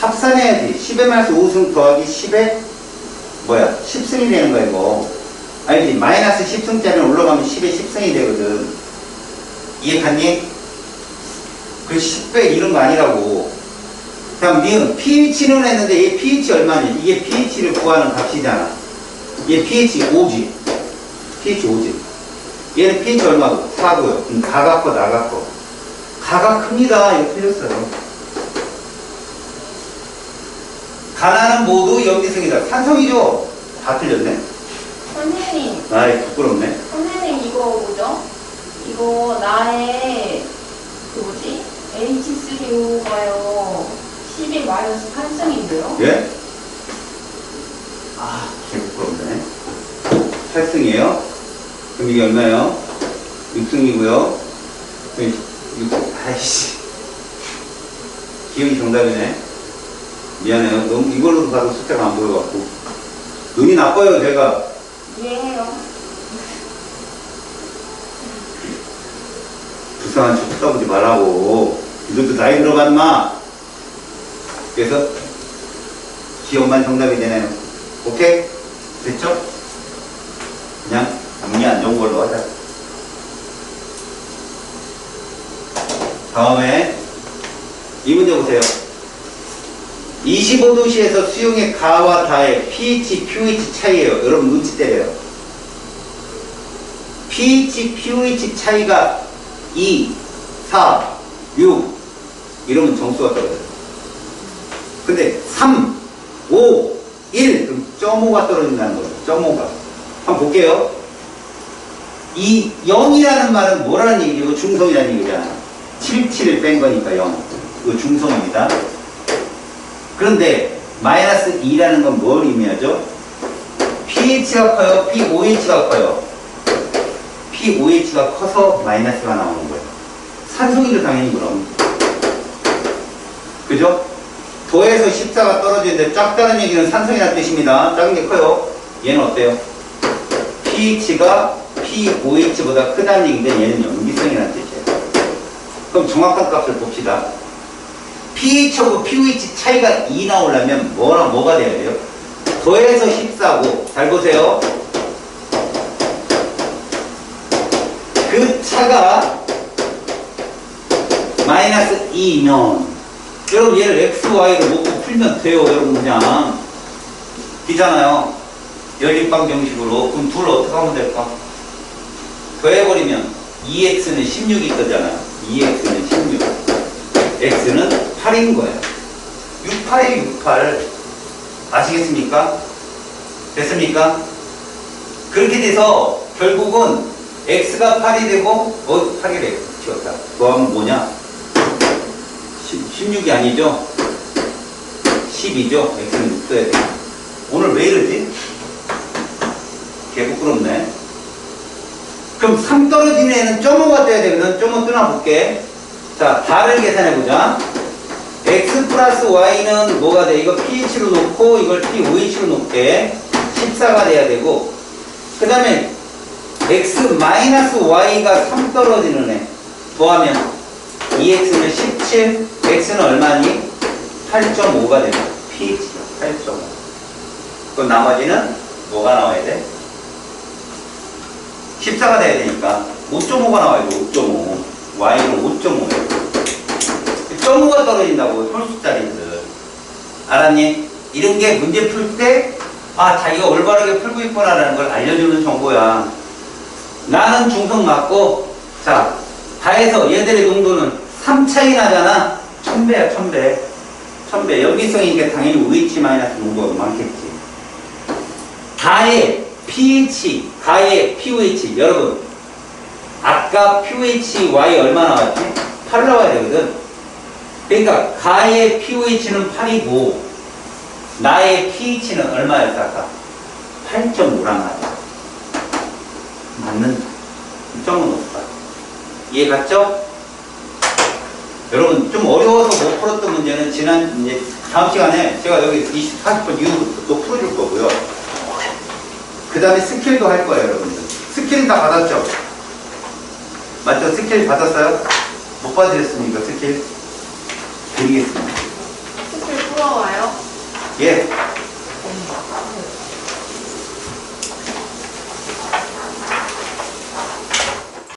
합산해야지. 10의 마이너스 5승 더하기 10의 10승이 되는 거야, 이거. 알지? 마이너스 10승짜리 올라가면 10의 10승이 되거든. 이해 갔니? 그 10배 이런 거 아니라고. 다음, 니은 pH는 했는데 얘 pH 얼마니? 이게 pH를 구하는 값이잖아. 얘 pH 5지. pH 5지. 얘는 pH 얼마고? 4고요. 그럼 가가 커, 나가 커. 가가 큽니다. 이거 틀렸어요. 가나는 모두 염기성이다. 산성이죠? 다 틀렸네. 선생님. 아이, 부끄럽네. 선생님, 이거 뭐죠? 이거 나의 그 뭐지? H3O가요 10의 마이너스 8승인데요? 예? 개 부끄럽네. 8승이에요? 그럼 이게 얼마예요? 6승이고요. 6승, 아이씨. 기억이 정답이네. 미안해요. 너무 이걸로도 봐도 숫자가 안 보여갖고. 눈이 나빠요, 제가. 이해해요. 불쌍한 척 쳐다보지 말라고. 이것도 나이 들어간 마. 그래서 기억만 정답이 되네요. 오케이? 됐죠? 그냥 운이 안 좋은 걸로 하자. 다음에 이 문제 보세요. 25도씨에서 수용의 가와 다의 pH, pH 차이예요. 여러분 눈치 때려요. pH, pH 차이가 2, 4, 6 이러면 점수가 떨어져요. 근데 3, 5, 1 그럼 0.5가 떨어진다는 거죠. 0.5가. 한번 볼게요. 이 0이라는 말은 뭐라는 얘기고 중성이라는 얘기잖아. 77을 뺀 거니까 0. 이거 중성입니다. 그런데 마이너스 2라는 건 뭘 의미하죠? pH가 커요? pOH가 커요? pOH가 커서 마이너스가 나오는 거예요. 산소기도 당연히 그럼. 그죠? 도에서 14가 떨어지는데 작다는 얘기는 산성이라는 뜻입니다. 작은 게 커요. 얘는 어때요? pH가 pOH보다 크다는 얘기인데 얘는 염기성이라는 뜻이에요. 그럼 정확한 값을 봅시다. pH하고 pOH 차이가 2 나오려면 뭐가 돼야 돼요? 도에서 14고, 잘 보세요. 그 차가 마이너스 2면 여러분 얘를 x, y로 놓고 풀면 돼요. 여러분 그냥 되잖아요. 연립방 정식으로. 그럼 둘 어떻게 하면 될까? 더해버리면 2x는 16이 거잖아요. 2x는 16, x는 8인 거예요. 68에 68. 아시겠습니까? 됐습니까? 그렇게 돼서 결국은 x가 8이 되고 8이 되고 튀었다. 그럼 뭐냐? 16이 아니죠? 10이죠? x는 6 써야 돼. 오늘 왜 이러지? 개 부끄럽네. 그럼 3 떨어지는 애는 점호가 떠야 되거든. 점호 떠나볼게. 자, 다를 계산해보자. x 플러스 y는 뭐가 돼? 이거 pH로 놓고 이걸 pOH로 놓게 14가 돼야 되고, 그 다음에 x 마이너스 y가 3 떨어지는 애 더하면 2x는 17, x는 얼마니? 8.5가 되죠. pH가 8.5. 그럼 나머지는 뭐가 나와야 돼? 14가 돼야 되니까 5.5가 나와야죠. 5.5. y는 5.5예요. 0.5가 떨어진다고, 홀수짜리들. 알았니? 이런 게 문제 풀 때, 아, 자기가 올바르게 풀고 있구나라는 걸 알려주는 정보야. 나는 중성 맞고, 자, 다해서 얘들의 농도는 3 차이 나잖아. 1000배야, 1000배. 1000배. 염기성이니까 당연히 OH 마이너스 농도가 많겠지. 가의 pH, 가의 pOH. 여러분, 아까 pOH Y 얼마 나왔지? 8 나와야 되거든. 그러니까 가의 pOH는 8이고 나의 pH는 얼마였어 아까? 8.5란 말이야. 맞는다. 2.5 높다. 이해 갔죠? 여러분 좀 어려워서 못 풀었던 문제는 이제 다음 시간에 제가 여기 40분 이후부터 풀어줄 거고요. 그 다음에 스킬도 할 거예요 여러분들. 스킬은 다 받았죠? 맞죠? 스킬 받았어요? 못 받으셨습니까 스킬? 드리겠습니다. 스킬 풀어와요? 예.